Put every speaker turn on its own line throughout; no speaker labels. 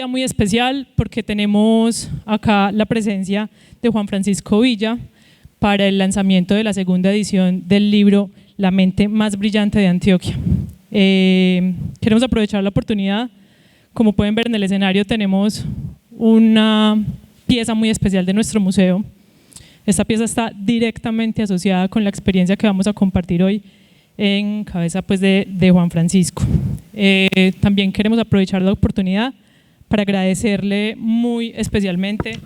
día muy especial porque tenemos acá la presencia de Juan Francisco Villa para el lanzamiento de la segunda edición del libro La mente más brillante de Antioquia. Queremos aprovechar la oportunidad. Como pueden ver en el escenario tenemos una pieza muy especial de nuestro museo. Esta pieza está directamente asociada con la experiencia que vamos a compartir hoy en cabeza pues, de Juan Francisco. También queremos aprovechar la oportunidad para agradecerle muy especialmente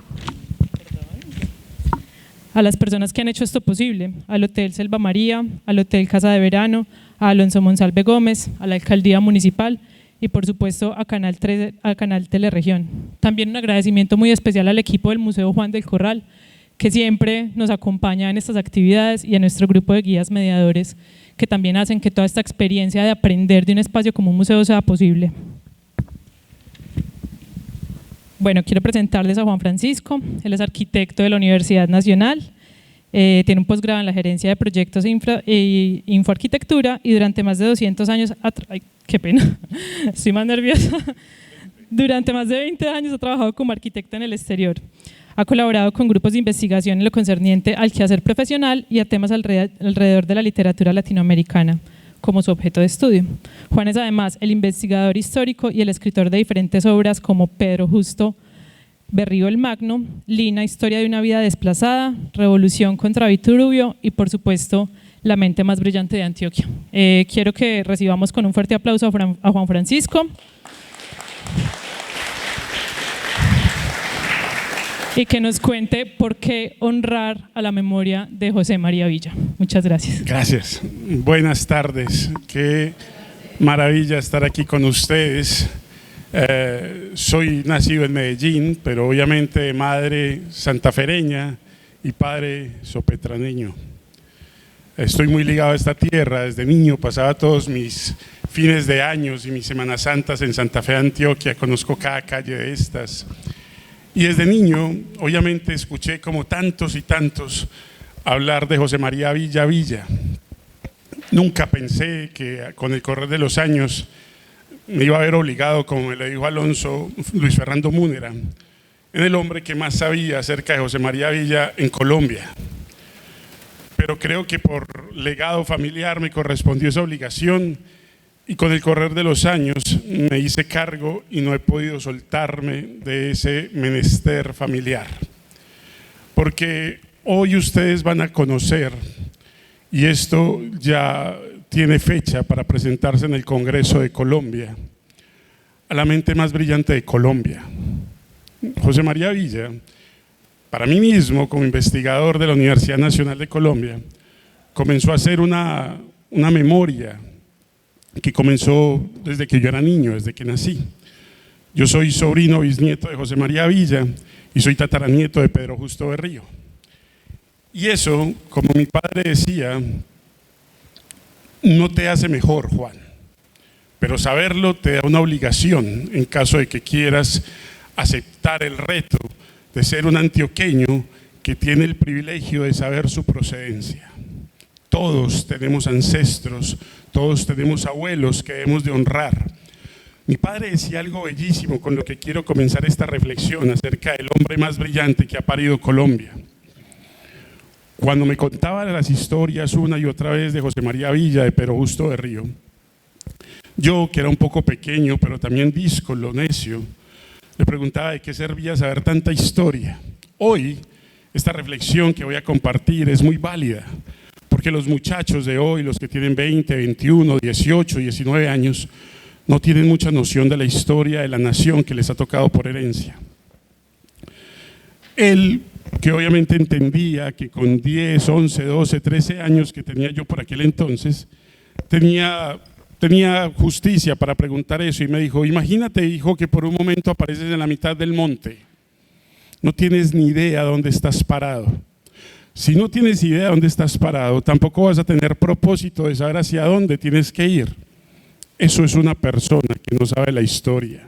a las personas que han hecho esto posible, al Hotel Selva María, al Hotel Casa de Verano, a Alonso Monsalve Gómez, a la Alcaldía Municipal y por supuesto a Canal Teleregión. También un agradecimiento muy especial al equipo del Museo Juan del Corral, que siempre nos acompaña en estas actividades, y a nuestro grupo de guías mediadores, que también hacen que toda esta experiencia de aprender de un espacio como un museo sea posible. Bueno, quiero presentarles a Juan Francisco. Él es arquitecto de la Universidad Nacional, tiene un posgrado en la gerencia de proyectos e infoarquitectura y durante más de 200 años, ay, qué pena, estoy más nerviosa, durante más de 20 años ha trabajado como arquitecto en el exterior. Ha colaborado con grupos de investigación en lo concerniente al quehacer profesional y a temas alrededor de la literatura latinoamericana como su objeto de estudio. Juan es además el investigador histórico y el escritor de diferentes obras como Pedro Justo Berrío el Magno, Lina, Historia de una vida desplazada, Revolución contra Vitruvio y por supuesto La mente más brillante de Antioquia. Quiero que recibamos con un fuerte aplauso a Juan Francisco. Y que nos cuente por qué honrar a la memoria de José María Villa. Muchas gracias.
Gracias. Buenas tardes. Qué maravilla estar aquí con ustedes. Soy nacido en Medellín, pero obviamente de madre santafereña y padre sopetraneño. Estoy muy ligado a esta tierra. Desde niño pasaba todos mis fines de años y mis Semanas Santas en Santa Fe, Antioquia. Conozco cada calle de estas. Y desde niño, obviamente, escuché como tantos y tantos hablar de José María Villa Villa. Nunca pensé que con el correr de los años me iba a ver obligado, como me lo dijo Alonso, Luis Fernando Múnera, en el hombre que más sabía acerca de José María Villa en Colombia. Pero creo que por legado familiar me correspondió esa obligación. Y con el correr de los años me hice cargo y no he podido soltarme de ese menester familiar. Porque hoy ustedes van a conocer, y esto ya tiene fecha para presentarse en el Congreso de Colombia, a la mente más brillante de Colombia. José María Villa, para mí mismo como investigador de la Universidad Nacional de Colombia, comenzó a hacer una memoria que comenzó desde que yo era niño, desde que nací. Yo soy sobrino bisnieto de José María Villa y soy tataranieto de Pedro Justo Berrío. Y eso, como mi padre decía, no te hace mejor, Juan, pero saberlo te da una obligación en caso de que quieras aceptar el reto de ser un antioqueño que tiene el privilegio de saber su procedencia. Todos tenemos ancestros, todos tenemos abuelos que debemos de honrar. Mi padre decía algo bellísimo con lo que quiero comenzar esta reflexión acerca del hombre más brillante que ha parido Colombia. Cuando me contaba las historias una y otra vez de José María Villa, de Pedro Justo Berrío, yo, que era un poco pequeño, pero también díscolo, necio, le preguntaba de qué servía saber tanta historia. Hoy, esta reflexión que voy a compartir es muy válida, porque los muchachos de hoy, los que tienen 20, 21, 18, 19 años, no tienen mucha noción de la historia de la nación que les ha tocado por herencia. Él, que obviamente entendía que con 10, 11, 12, 13 años que tenía yo por aquel entonces, tenía justicia para preguntar eso y me dijo: imagínate, hijo, que por un momento apareces en la mitad del monte, no tienes ni idea dónde estás parado. Si no tienes idea de dónde estás parado, tampoco vas a tener propósito de saber hacia dónde tienes que ir. Eso es una persona que no sabe la historia.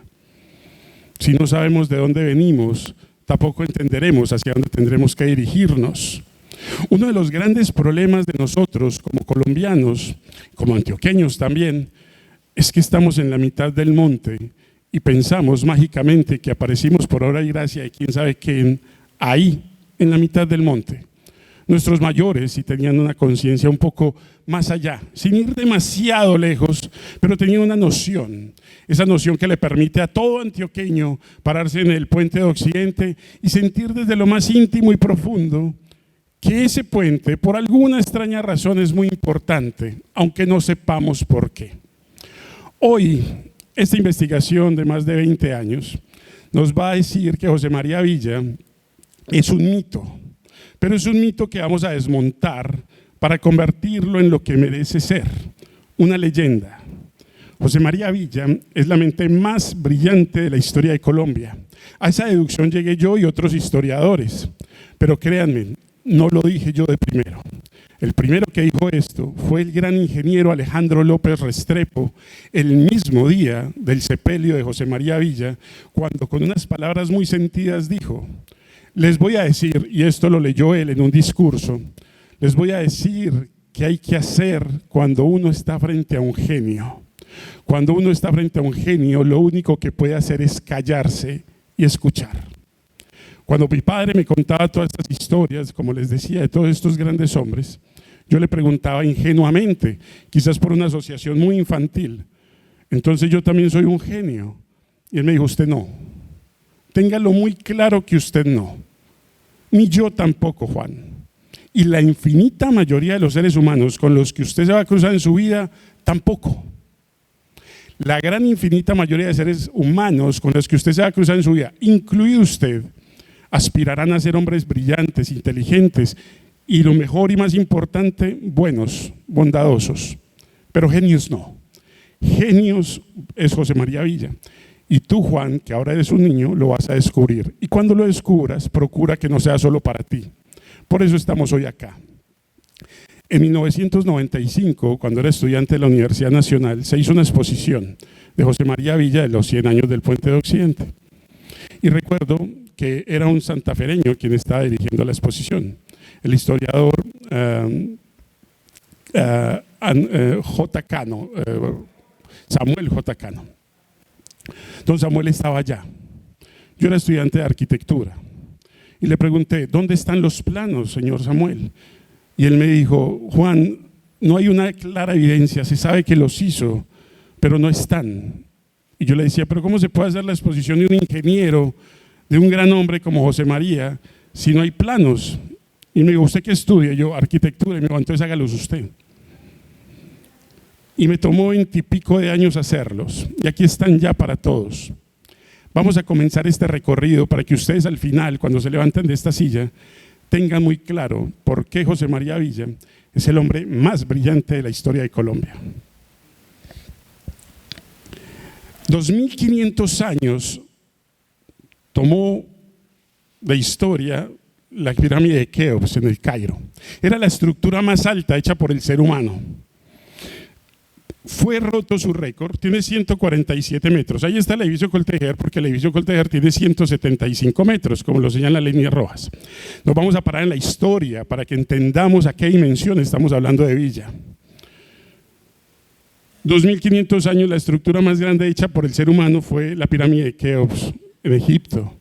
Si no sabemos de dónde venimos, tampoco entenderemos hacia dónde tendremos que dirigirnos. Uno de los grandes problemas de nosotros como colombianos, como antioqueños también, es que estamos en la mitad del monte y pensamos mágicamente que aparecimos por obra y gracia de quién sabe quién, ahí, en la mitad del monte. Nuestros mayores sí tenían una conciencia un poco más allá, sin ir demasiado lejos, pero tenían una noción, esa noción que le permite a todo antioqueño pararse en el puente de Occidente y sentir desde lo más íntimo y profundo que ese puente, por alguna extraña razón, es muy importante, aunque no sepamos por qué. Hoy, esta investigación de más de 20 años nos va a decir que José María Villa es un mito, pero es un mito que vamos a desmontar para convertirlo en lo que merece ser, una leyenda. José María Villa es la mente más brillante de la historia de Colombia. A esa deducción llegué yo y otros historiadores, pero créanme, no lo dije yo de primero. El primero que dijo esto fue el gran ingeniero Alejandro López Restrepo, el mismo día del sepelio de José María Villa, cuando con unas palabras muy sentidas dijo: les voy a decir, y esto lo leyó él en un discurso, les voy a decir qué hay que hacer cuando uno está frente a un genio. Cuando uno está frente a un genio, lo único que puede hacer es callarse y escuchar. Cuando mi padre me contaba todas estas historias, como les decía, de todos estos grandes hombres, yo le preguntaba ingenuamente, quizás por una asociación muy infantil: entonces yo también soy un genio. Y él me dijo: usted no. Téngalo muy claro que usted no. Ni yo tampoco, Juan. Y la infinita mayoría de los seres humanos con los que usted se va a cruzar en su vida, tampoco. La gran infinita mayoría de seres humanos con los que usted se va a cruzar en su vida, incluido usted, aspirarán a ser hombres brillantes, inteligentes y, lo mejor y más importante, buenos, bondadosos. Pero genios no. Genios es José María Villa. Y tú, Juan, que ahora eres un niño, lo vas a descubrir. Y cuando lo descubras, procura que no sea solo para ti. Por eso estamos hoy acá. En 1995, cuando era estudiante de la Universidad Nacional, se hizo una exposición de José María Villa de los 100 años del Puente de Occidente. Y recuerdo que era un santafereño quien estaba dirigiendo la exposición, el historiador J. Cano, Samuel J. Cano. Don Samuel estaba allá. Yo era estudiante de arquitectura y le pregunté: ¿dónde están los planos, señor Samuel? Y él me dijo: Juan, no hay una clara evidencia, se sabe que los hizo, pero no están. Y yo le decía: ¿pero cómo se puede hacer la exposición de un ingeniero, de un gran hombre como José María, si no hay planos? Y me dijo: ¿usted qué estudia? Yo, arquitectura. Y me dijo: entonces hágalos usted. Y me tomó 20 y pico de años hacerlos, y aquí están ya para todos. Vamos a comenzar este recorrido para que ustedes al final, cuando se levanten de esta silla, tengan muy claro por qué José María Villa es el hombre más brillante de la historia de Colombia. 2500 años tomó de historia la pirámide de Keops en el Cairo. Era la estructura más alta hecha por el ser humano. Fue roto su récord, tiene 147 metros. Ahí está el edificio Coltejer, porque el edificio Coltejer tiene 175 metros, como lo señalan las líneas rojas. Nos vamos a parar en la historia para que entendamos a qué dimensión estamos hablando de Villa. 2500 años, la estructura más grande hecha por el ser humano fue la pirámide de Keops en Egipto.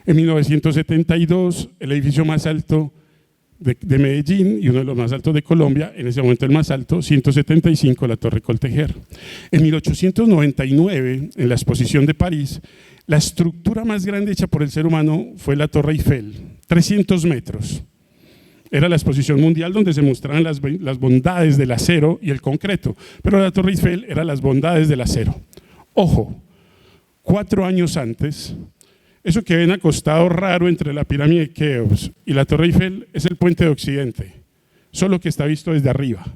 En 1972, el edificio más alto de Medellín y uno de los más altos de Colombia, en ese momento el más alto, 175, la Torre Coltejer. En 1899, en la exposición de París, la estructura más grande hecha por el ser humano fue la Torre Eiffel, 300 metros. Era la exposición mundial donde se mostraban las bondades del acero y el concreto, pero la Torre Eiffel era las bondades del acero. Ojo, 4 años antes, eso que ven acostado raro entre la pirámide de Keops y la Torre Eiffel es el Puente de Occidente, solo que está visto desde arriba.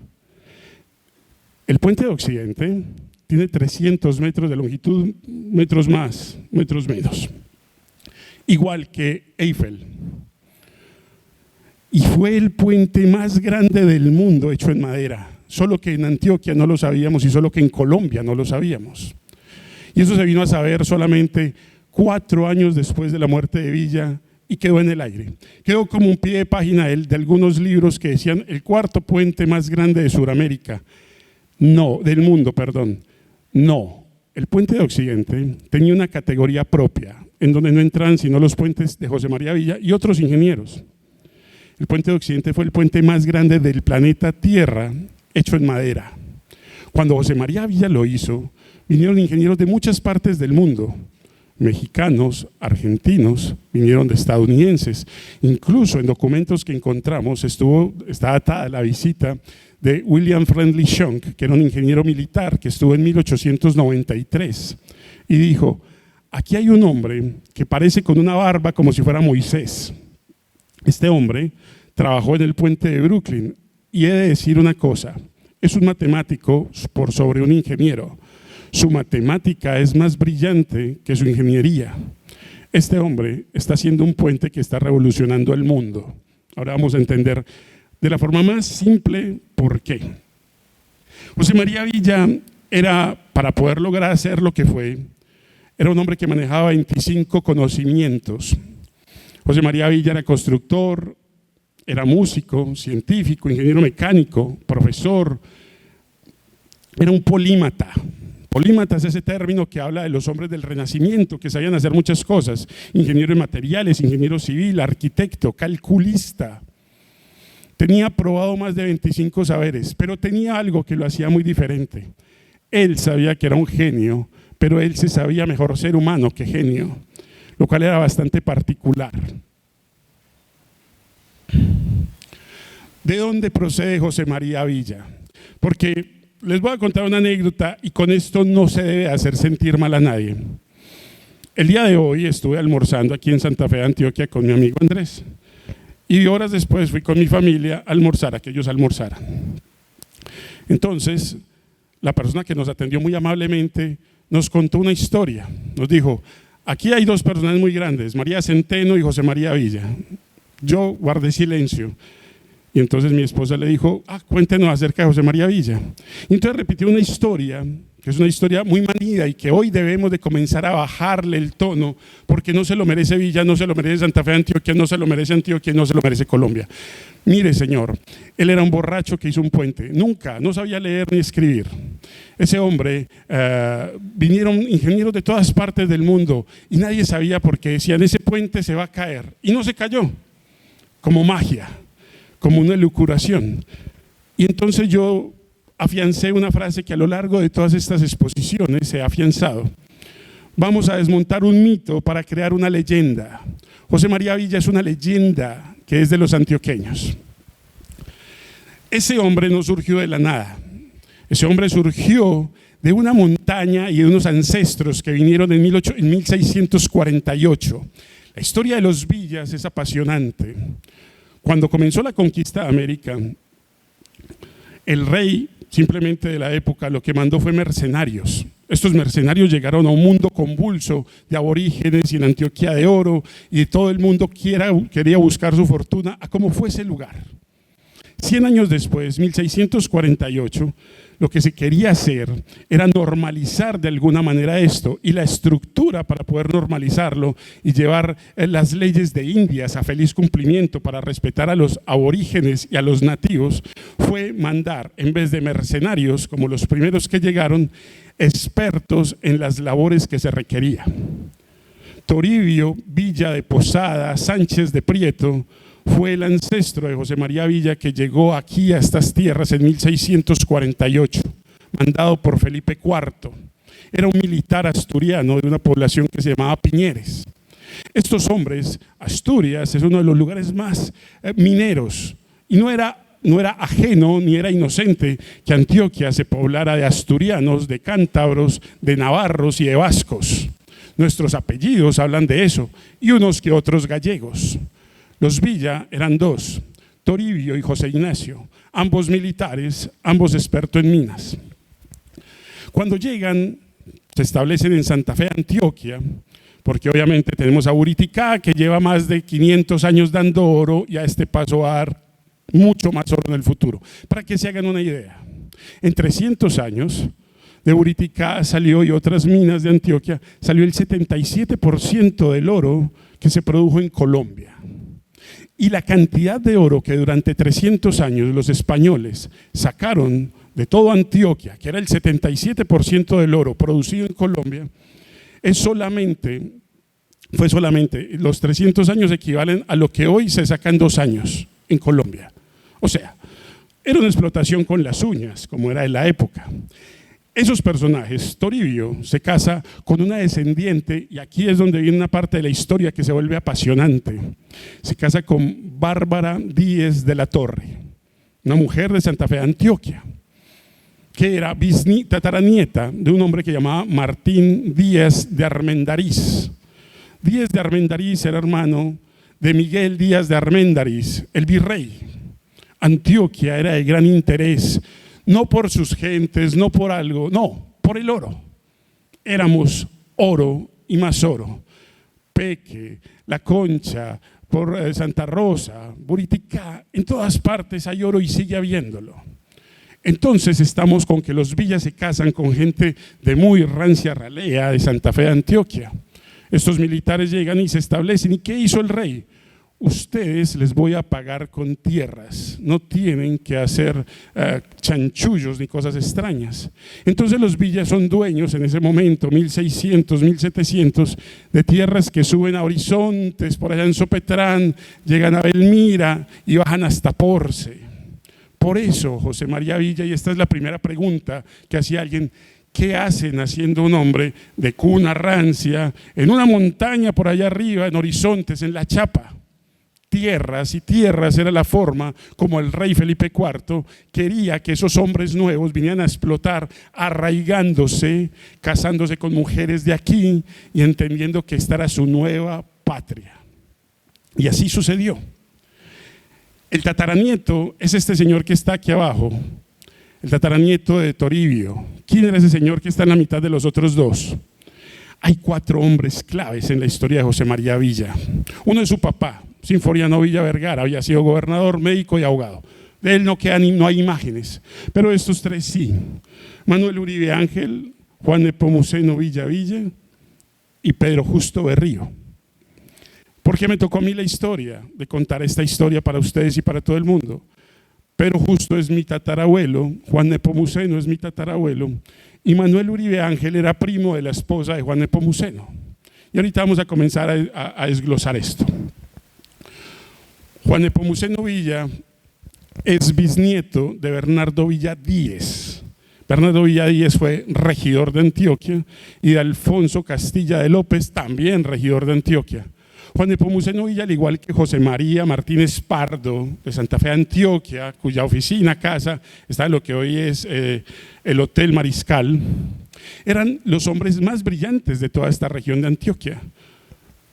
El Puente de Occidente tiene 300 metros de longitud, metros más, metros menos, igual que Eiffel. Y fue el puente más grande del mundo hecho en madera, solo que en Antioquia no lo sabíamos y solo que en Colombia no lo sabíamos. Y eso se vino a saber solamente 4 años después de la muerte de Villa y quedó en el aire. Quedó como un pie de página de algunos libros que decían el 4.º puente más grande de Sudamérica. No, del mundo, perdón. No, el puente de Occidente tenía una categoría propia, en donde no entran sino los puentes de José María Villa y otros ingenieros. El puente de Occidente fue el puente más grande del planeta Tierra, hecho en madera. Cuando José María Villa lo hizo, vinieron ingenieros de muchas partes del mundo, mexicanos, argentinos, vinieron de estadounidenses. Incluso en documentos que encontramos está atada la visita de William Friendly Shunk, que era un ingeniero militar que estuvo en 1893 y dijo: aquí hay un hombre que parece con una barba como si fuera Moisés. Este hombre trabajó en el puente de Brooklyn y he de decir una cosa: es un matemático por sobre un ingeniero. Su matemática es más brillante que su ingeniería. Este hombre está haciendo un puente que está revolucionando el mundo. Ahora vamos a entender de la forma más simple por qué. José María Villa para poder lograr hacer lo que fue, era un hombre que manejaba 25 conocimientos. José María Villa era constructor, era músico, científico, ingeniero mecánico, profesor, era un polímata. Polímata es ese término que habla de los hombres del Renacimiento, que sabían hacer muchas cosas: ingeniero en materiales, ingeniero civil, arquitecto, calculista. Tenía aprobado más de 25 saberes, pero tenía algo que lo hacía muy diferente. Él sabía que era un genio, pero él se sabía mejor ser humano que genio, lo cual era bastante particular. ¿De dónde procede José María Villa? Porque les voy a contar una anécdota y con esto no se debe hacer sentir mal a nadie. El día de hoy estuve almorzando aquí en Santa Fe de Antioquia con mi amigo Andrés y horas después fui con mi familia a almorzar, a que ellos almorzaran. Entonces, la persona que nos atendió muy amablemente nos contó una historia. Nos dijo: aquí hay dos personas muy grandes, María Centeno y José María Villa. Yo guardé silencio. Y entonces mi esposa le dijo: cuéntenos acerca de José María Villa. Y entonces repitió una historia, que es una historia muy manida y que hoy debemos de comenzar a bajarle el tono, porque no se lo merece Villa, no se lo merece Santa Fe de Antioquia, no se lo merece Antioquia, no se lo merece Colombia. Mire, señor, él era un borracho que hizo un puente, no sabía leer ni escribir. Ese hombre, vinieron ingenieros de todas partes del mundo y nadie sabía por qué decían: ese puente se va a caer, y no se cayó, como magia, como una elucubración. Y entonces yo afiancé una frase que a lo largo de todas estas exposiciones se ha afianzado: vamos a desmontar un mito para crear una leyenda. José María Villa es una leyenda que es de los antioqueños. Ese hombre no surgió de la nada. Ese hombre surgió de una montaña y de unos ancestros que vinieron en 1648. La historia de los Villas es apasionante. Cuando comenzó la conquista de América, el rey simplemente de la época lo que mandó fue mercenarios. Estos mercenarios llegaron a un mundo convulso de aborígenes y en Antioquia de oro, y todo el mundo quería buscar su fortuna a como fuese el lugar. 100 años después, 1648, lo que se quería hacer era normalizar de alguna manera esto, y la estructura para poder normalizarlo y llevar las leyes de Indias a feliz cumplimiento para respetar a los aborígenes y a los nativos fue mandar, en vez de mercenarios como los primeros que llegaron, expertos en las labores que se requería. Toribio Villa de Posada, Sánchez de Prieto, fue el ancestro de José María Villa, que llegó aquí a estas tierras en 1648, mandado por Felipe IV. Era un militar asturiano de una población que se llamaba Piñeres. Estos hombres, Asturias es uno de los lugares más mineros, y no era ajeno ni era inocente que Antioquia se poblara de asturianos, de cántabros, de navarros y de vascos. Nuestros apellidos hablan de eso, y unos que otros gallegos. Los Villa eran dos: Toribio y José Ignacio, ambos militares, ambos expertos en minas. Cuando llegan, se establecen en Santa Fe, Antioquia, porque obviamente tenemos a Buriticá, que lleva más de 500 años dando oro, y a este paso va a dar mucho más oro en el futuro. Para que se hagan una idea, en 300 años de Buriticá salió, y otras minas de Antioquia, salió el 77% del oro que se produjo en Colombia. Y la cantidad de oro que durante 300 años los españoles sacaron de toda Antioquia, que era el 77% del oro producido en Colombia, fue solamente, los 300 años equivalen a lo que hoy se saca en 2 años en Colombia. O sea, era una explotación con las uñas, como era en la época. Esos personajes, Toribio se casa con una descendiente, y aquí es donde viene una parte de la historia que se vuelve apasionante. Se casa con Bárbara Díez de la Torre, una mujer de Santa Fe de Antioquia, que era tataranieta de un hombre que llamaba Martín Díaz de Armendariz. Díaz de Armendariz era hermano de Miguel Díaz de Armendariz, el virrey. Antioquia era de gran interés, no por sus gentes, no por algo, no, por el oro. Éramos oro y más oro. Peque, La Concha, por Santa Rosa, Buriticá, en todas partes hay oro y sigue habiéndolo. Entonces estamos con que los villas se casan con gente de muy rancia ralea de Santa Fe de Antioquia. Estos militares llegan y se establecen. ¿Y qué hizo el rey? Ustedes les voy a pagar con tierras, no tienen que hacer chanchullos ni cosas extrañas. Entonces los villas son dueños en ese momento, 1600, 1700, de tierras que suben a Horizontes, por allá en Sopetrán, llegan a Belmira y bajan hasta Porce. Por eso José María Villa, y esta es la primera pregunta que hacía alguien: ¿qué hacen haciendo un hombre de cuna rancia en una montaña por allá arriba, en Horizontes, en La Chapa? Tierras y tierras era la forma como el rey Felipe IV quería que esos hombres nuevos vinieran a explotar, arraigándose, casándose con mujeres de aquí y entendiendo que esta era su nueva patria. Y así sucedió. El tataranieto es este señor que está aquí abajo, el tataranieto de Toribio. ¿Quién era ese señor que está en la mitad de los otros dos? Hay 4 hombres claves en la historia de José María Villa. Uno es su papá, Sinforiano Villa Vergara, había sido gobernador, médico y abogado. De él no hay imágenes, pero estos 3 sí. Manuel Uribe Ángel, Juan Nepomuceno Villa y Pedro Justo Berrío. ¿Por qué me tocó a mí la historia de contar esta historia para ustedes y para todo el mundo? Pedro Justo es mi tatarabuelo, Juan Nepomuceno es mi tatarabuelo, y Manuel Uribe Ángel era primo de la esposa de Juan Nepomuceno. Y ahorita vamos a comenzar a desglosar esto. Juan Nepomuceno Villa es bisnieto de Bernardo Villa Díez. Bernardo Villa Díez fue regidor de Antioquia, y de Alfonso Castilla de López, también regidor de Antioquia. Juan Nepomuceno Villa, al igual que José María Martínez Pardo de Santa Fe de Antioquia, cuya oficina, casa, está en lo que hoy es el Hotel Mariscal, eran los hombres más brillantes de toda esta región de Antioquia.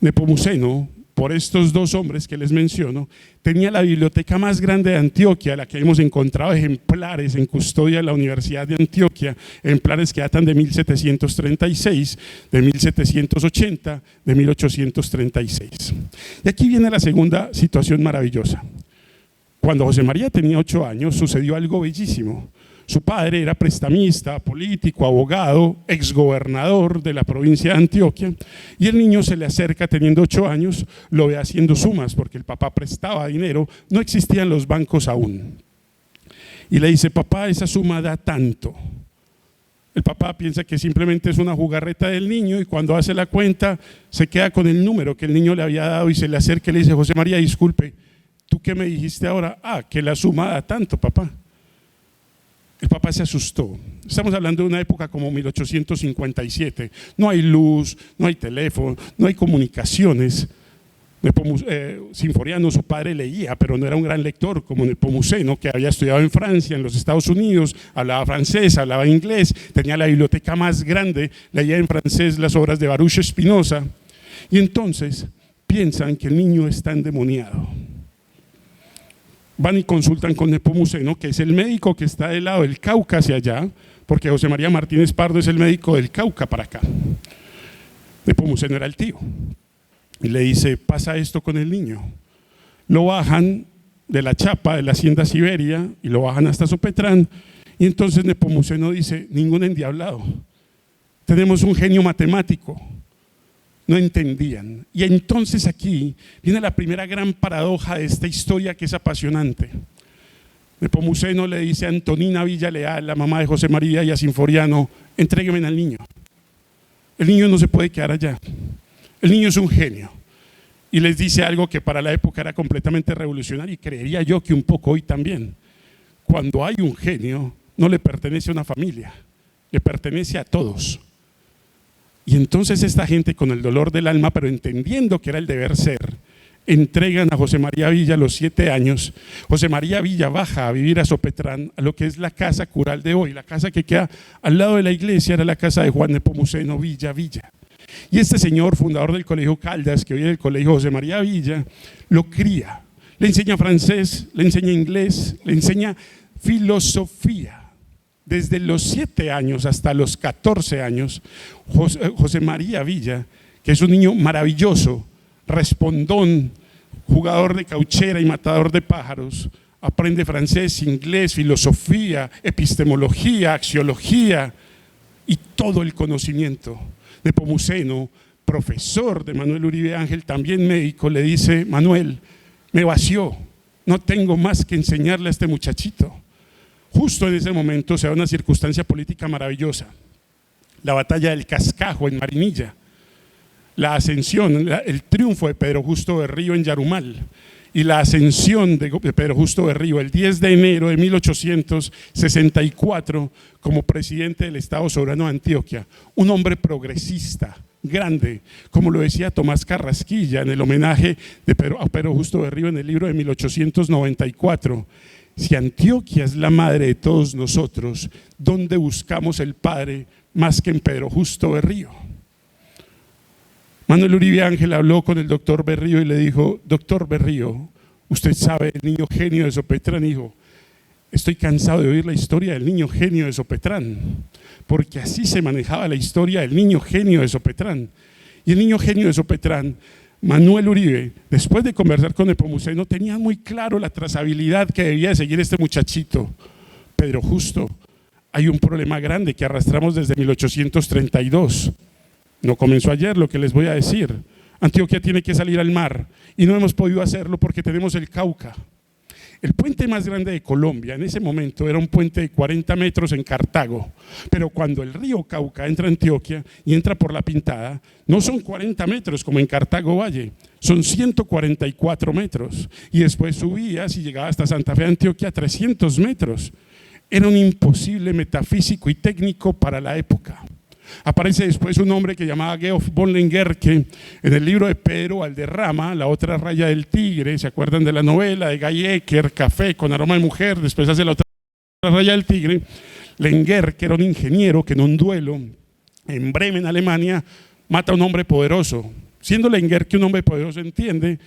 Nepomuceno, por estos 2 hombres que les menciono, tenía la biblioteca más grande de Antioquia, la que hemos encontrado ejemplares en custodia de la Universidad de Antioquia, ejemplares que datan de 1736, de 1780, de 1836. Y aquí viene la segunda situación maravillosa. Cuando José María tenía 8 años, sucedió algo bellísimo. Su padre era prestamista, político, abogado, exgobernador de la provincia de Antioquia, y el niño se le acerca teniendo 8 años, lo ve haciendo sumas porque el papá prestaba dinero, no existían los bancos aún. Y le dice: papá, esa suma da tanto. El papá piensa que simplemente es una jugarreta del niño, y cuando hace la cuenta se queda con el número que el niño le había dado y se le acerca y le dice: José María, disculpe, ¿tú qué me dijiste ahora? Que la suma da tanto, papá. El papá se asustó. Estamos hablando de una época como 1857. No hay luz, no hay teléfono, no hay comunicaciones. Sinforiano, su padre, leía, pero no era un gran lector como Nepomuceno, que había estudiado en Francia, en los Estados Unidos, hablaba francés, hablaba inglés, tenía la biblioteca más grande, leía en francés las obras de Baruch Spinoza. Y entonces piensan que el niño está endemoniado. Van y consultan con Nepomuceno, que es el médico que está del lado del Cauca hacia allá, porque José María Martínez Pardo es el médico del Cauca para acá. Nepomuceno era el tío. Y le dice: pasa esto con el niño. Lo bajan de La Chapa, de la hacienda Siberia, y lo bajan hasta Sopetrán. Y entonces Nepomuceno dice: ningún endiablado. Tenemos un genio matemático. No entendían. Y entonces aquí viene la primera gran paradoja de esta historia, que es apasionante. Nepomuceno le dice a Antonina Villaleal, la mamá de José María y a Sinforiano: entréguenme al niño. El niño no se puede quedar allá. El niño es un genio. Y les dice algo que para la época era completamente revolucionario, y creería yo que un poco hoy también. Cuando hay un genio, no le pertenece a una familia, le pertenece a todos. Y entonces esta gente, con el dolor del alma, pero entendiendo que era el deber ser, entregan a José María Villa a los 7 años. José María Villa baja a vivir a Sopetrán, a lo que es la casa cural de hoy. La casa que queda al lado de la iglesia era la casa de Juan Nepomuceno Villa. Y este señor, fundador del Colegio Caldas, que hoy es el Colegio José María Villa, lo cría. Le enseña francés, le enseña inglés, le enseña filosofía. Desde los 7 años hasta los 14 años, José María Villa, que es un niño maravilloso, respondón, jugador de cauchera y matador de pájaros, aprende francés, inglés, filosofía, epistemología, axiología y todo el conocimiento. Nepomuceno, profesor de Manuel Uribe Ángel, también médico, le dice: Manuel, me vació, no tengo más que enseñarle a este muchachito. Justo en ese momento se da una circunstancia política maravillosa: la batalla del Cascajo en Marinilla, la ascensión, el triunfo de Pedro Justo Berrío en Yarumal y la ascensión de Pedro Justo Berrío el 10 de enero de 1864 como presidente del Estado Soberano de Antioquia. Un hombre progresista, grande, como lo decía Tomás Carrasquilla en el homenaje a Pedro Justo Berrío en el libro de 1894. Si Antioquia es la madre de todos nosotros, ¿dónde buscamos el padre más que en Pedro Justo Berrío? Manuel Uribe Ángel habló con el doctor Berrío y le dijo: doctor Berrío, usted sabe el niño genio de Sopetrán. Dijo: estoy cansado de oír la historia del niño genio de Sopetrán, porque así se manejaba la historia del niño genio de Sopetrán. Y el niño genio de Sopetrán, Manuel Uribe, después de conversar con Nepomuceno, tenía muy claro la trazabilidad que debía de seguir este muchachito. Pedro Justo, hay un problema grande que arrastramos desde 1832. No comenzó ayer lo que les voy a decir. Antioquia tiene que salir al mar y no hemos podido hacerlo porque tenemos el Cauca. El puente más grande de Colombia en ese momento era un puente de 40 metros en Cartago, pero cuando el río Cauca entra a Antioquia y entra por La Pintada, no son 40 metros como en Cartago Valle, son 144 metros, y después subías y llegabas hasta Santa Fe de Antioquia a 300 metros. Era un imposible metafísico y técnico para la época. Aparece después un hombre que llamaba Geoff von Lengerke en el libro de Pedro Valderrama, La otra raya del tigre. ¿Se acuerdan de la novela de Guy Ecker, Café con aroma de mujer? Después hace La otra raya del tigre. Lengerke era un ingeniero que en un duelo en Bremen, Alemania, mata a un hombre poderoso. Siendo Lengerke un hombre poderoso, entiende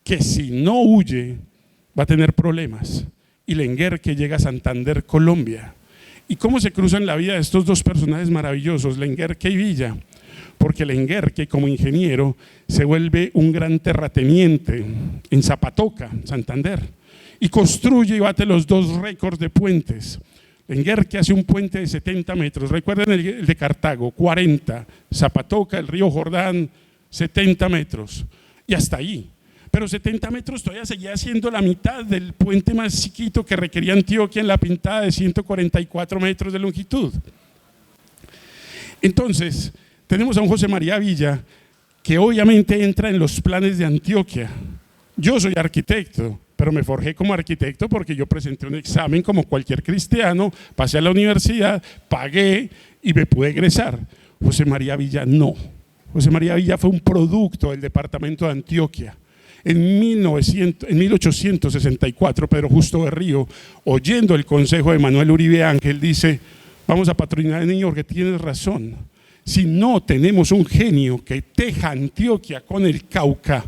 que si no huye va a tener problemas. Y Lengerke llega a Santander, Colombia. ¿Y cómo se cruzan la vida de estos dos personajes maravillosos, Lengerke y Villa? Porque Lengerke, como ingeniero, se vuelve un gran terrateniente en Zapatoca, Santander, y construye y bate los 2 récords de puentes. Lengerke hace un puente de 70 metros, recuerden el de Cartago, 40, Zapatoca, el río Jordán, 70 metros, y hasta ahí. Pero 70 metros todavía seguía siendo la mitad del puente más chiquito que requería Antioquia en La Pintada, de 144 metros de longitud. Entonces, tenemos a un José María Villa que obviamente entra en los planes de Antioquia. Yo soy arquitecto, pero me forjé como arquitecto porque yo presenté un examen como cualquier cristiano, pasé a la universidad, pagué y me pude egresar. José María Villa no. José María Villa fue un producto del departamento de Antioquia. En 1864, Pedro Justo Berrío, oyendo el consejo de Manuel Uribe Ángel, dice: vamos a patrocinar al niño porque tienes razón. Si no tenemos un genio que teja Antioquia con el Cauca,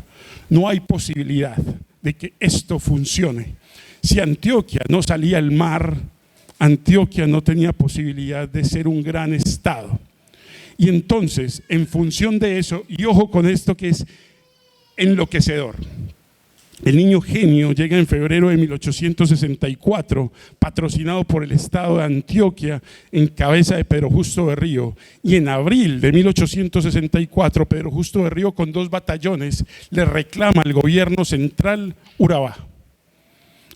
no hay posibilidad de que esto funcione. Si Antioquia no salía al mar, Antioquia no tenía posibilidad de ser un gran estado. Y entonces, en función de eso, y ojo con esto que es enloquecedor, el niño genio llega en febrero de 1864, patrocinado por el Estado de Antioquia en cabeza de Pedro Justo Berrío, y en abril de 1864 Pedro Justo Berrío, con 2 batallones, le reclama al gobierno central Urabá.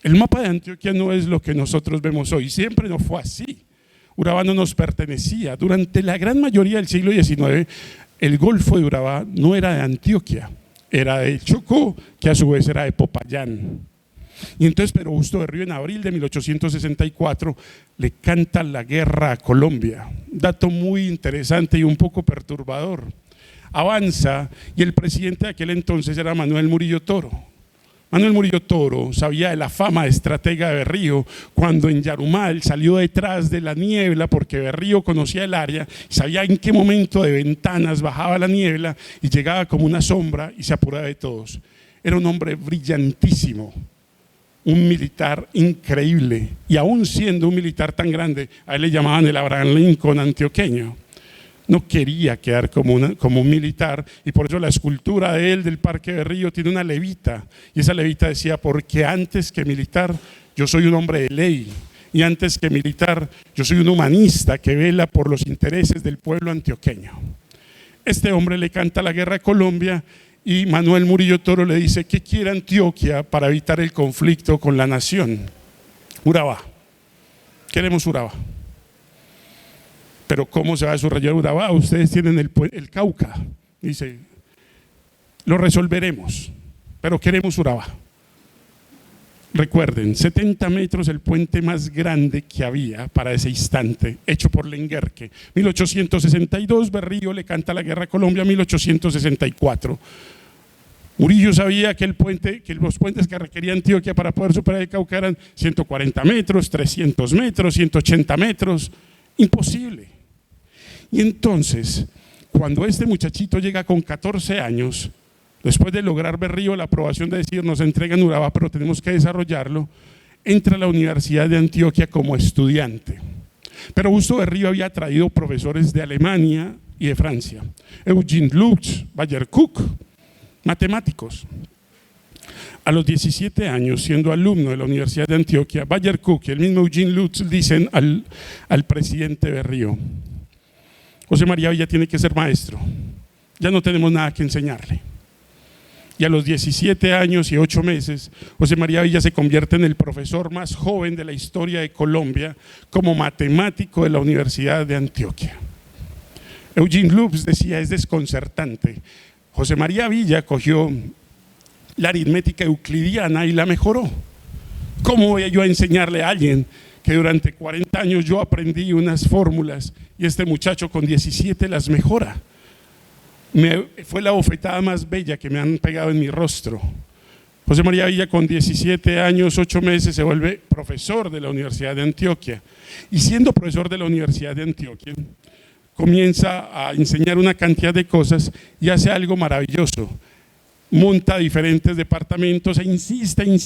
El mapa de Antioquia no es lo que nosotros vemos hoy, siempre no fue así. Urabá no nos pertenecía. Durante la gran mayoría del siglo XIX, el Golfo de Urabá no era de Antioquia, era de Chocó, que a su vez era de Popayán. Y entonces Pedro Justo Berrío en abril de 1864 le canta la guerra a Colombia. Dato muy interesante y un poco perturbador. Avanza y el presidente de aquel entonces era Manuel Murillo Toro. Manuel Murillo Toro sabía de la fama de estratega de Berrío cuando en Yarumal salió detrás de la niebla porque Berrío conocía el área, sabía en qué momento de ventanas bajaba la niebla y llegaba como una sombra y se apuraba de todos. Era un hombre brillantísimo, un militar increíble, y aún siendo un militar tan grande, a él le llamaban el Abraham Lincoln antioqueño. No quería quedar como un militar, y por eso la escultura de él del Parque Berrío tiene una levita, y esa levita decía: porque antes que militar yo soy un hombre de ley, y antes que militar yo soy un humanista que vela por los intereses del pueblo antioqueño. Este hombre le canta la guerra a Colombia y Manuel Murillo Toro le dice: ¿qué quiere Antioquia para evitar el conflicto con la nación? Urabá, queremos Urabá. Pero ¿cómo se va a subrayar Urabá? Ustedes tienen el Cauca. Dice: lo resolveremos, pero queremos Urabá. Recuerden, 70 metros el puente más grande que había para ese instante, hecho por Lenguerque. 1862, Berrío le canta la guerra a Colombia. 1864. Murillo sabía que los puentes que requería Antioquia para poder superar el Cauca eran 140 metros, 300 metros, 180 metros. Imposible. Y entonces, cuando este muchachito llega con 14 años, después de lograr Berrío la aprobación de decir: nos entregan Urabá, pero tenemos que desarrollarlo, entra a la Universidad de Antioquia como estudiante. Pero Justo Berrío había traído profesores de Alemania y de Francia: Eugene Lutz, Bayer-Cook, matemáticos. A los 17 años, siendo alumno de la Universidad de Antioquia, Bayer-Cook y el mismo Eugene Lutz dicen al presidente Berrío: José María Villa tiene que ser maestro, ya no tenemos nada que enseñarle. Y a los 17 años y 8 meses, José María Villa se convierte en el profesor más joven de la historia de Colombia como matemático de la Universidad de Antioquia. Eugene Lutz decía: es desconcertante. José María Villa cogió la aritmética euclidiana y la mejoró. ¿Cómo voy yo a enseñarle a alguien que durante 40 años yo aprendí unas fórmulas y este muchacho con 17 las mejora? Fue la bofetada más bella que me han pegado en mi rostro. José María Villa, con 17 años, 8 meses, se vuelve profesor de la Universidad de Antioquia, y siendo profesor de la Universidad de Antioquia comienza a enseñar una cantidad de cosas y hace algo maravilloso. Monta diferentes departamentos e insiste en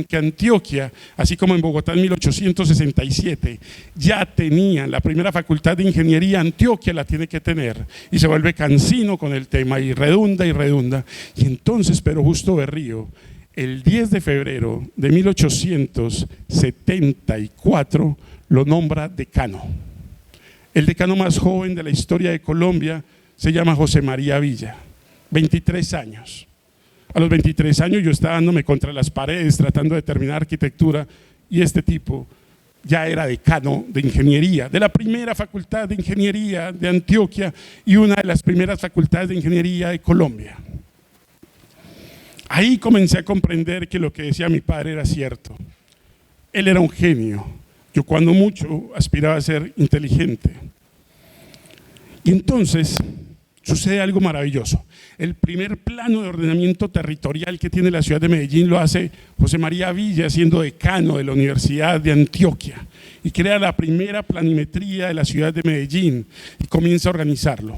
que Antioquia, así como en Bogotá en 1867, ya tenían la primera facultad de ingeniería. Antioquia la tiene que tener, y se vuelve cansino con el tema y redunda. Y entonces Pedro Justo Berrío, el 10 de febrero de 1874, lo nombra decano. El decano más joven de la historia de Colombia se llama José María Villa. 23 años. A los 23 años yo estaba dándome contra las paredes tratando de terminar arquitectura, y este tipo ya era decano de ingeniería, de la primera facultad de ingeniería de Antioquia y una de las primeras facultades de ingeniería de Colombia. Ahí comencé a comprender que lo que decía mi padre era cierto. Él era un genio. Yo, cuando mucho, aspiraba a ser inteligente. Y entonces sucede algo maravilloso. El primer plano de ordenamiento territorial que tiene la ciudad de Medellín lo hace José María Villa, siendo decano de la Universidad de Antioquia, y crea la primera planimetría de la ciudad de Medellín y comienza a organizarlo.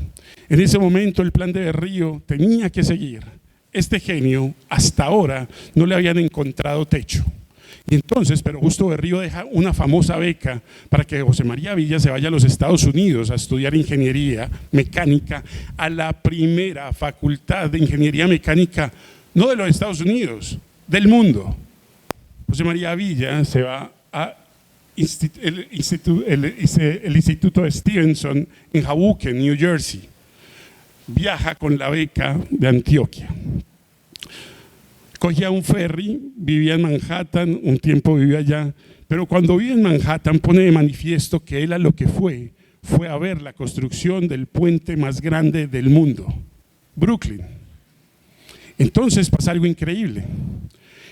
En ese momento el plan de Berrío tenía que seguir. Este genio hasta ahora no le habían encontrado techo. Y entonces Pedro Justo Berrío deja una famosa beca para que José María Villa se vaya a los Estados Unidos a estudiar ingeniería mecánica a la primera facultad de ingeniería mecánica, no de los Estados Unidos, del mundo. José María Villa se va a el Instituto de Stevenson en Hoboken, New Jersey. Viaja con la beca de Antioquia. Cogía un ferry, vivía en Manhattan, un tiempo vivía allá, pero cuando vive en Manhattan pone de manifiesto que él a lo que fue a ver la construcción del puente más grande del mundo, Brooklyn. Entonces pasa algo increíble.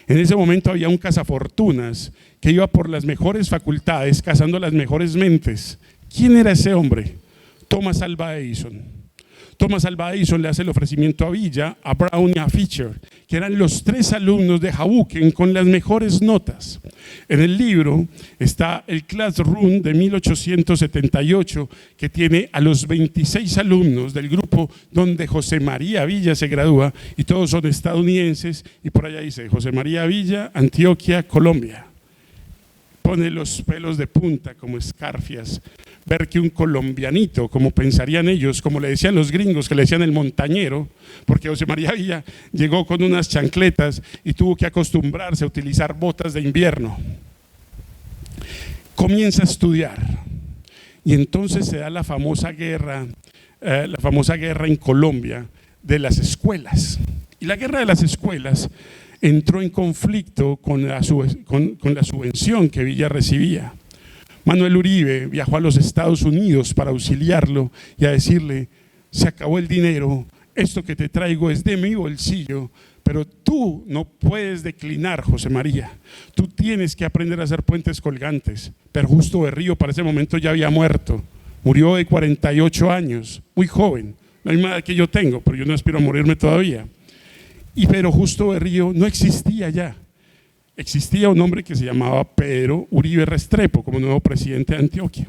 En ese momento había un cazafortunas que iba por las mejores facultades cazando las mejores mentes. ¿Quién era ese hombre? Thomas Alva Edison. Thomas Alva Edison le hace el ofrecimiento a Villa, a Brown y a Fisher, que eran los 3 alumnos de Hawken con las mejores notas. En el libro está el Classroom de 1878, que tiene a los 26 alumnos del grupo donde José María Villa se gradúa, y todos son estadounidenses, y por allá dice José María Villa, Antioquia, Colombia. Pone los pelos de punta como escarfias ver que un colombianito, como pensarían ellos, como le decían los gringos, que le decían el montañero, porque José María Villa llegó con unas chancletas y tuvo que acostumbrarse a utilizar botas de invierno. Comienza a estudiar y entonces se da la famosa guerra en Colombia de las escuelas. Y la guerra de las escuelas entró en conflicto con la subvención que Villa recibía. Manuel Uribe viajó a los Estados Unidos para auxiliarlo y a decirle: se acabó el dinero, esto que te traigo es de mi bolsillo, pero tú no puedes declinar, José María, tú tienes que aprender a hacer puentes colgantes. Pero Justo Berrío para ese momento ya había muerto, murió de 48 años, muy joven, la misma edad que yo tengo, pero yo no aspiro a morirme todavía. Pero Justo Berrío no existía ya. Existía un hombre que se llamaba Pedro Uribe Restrepo como nuevo presidente de Antioquia.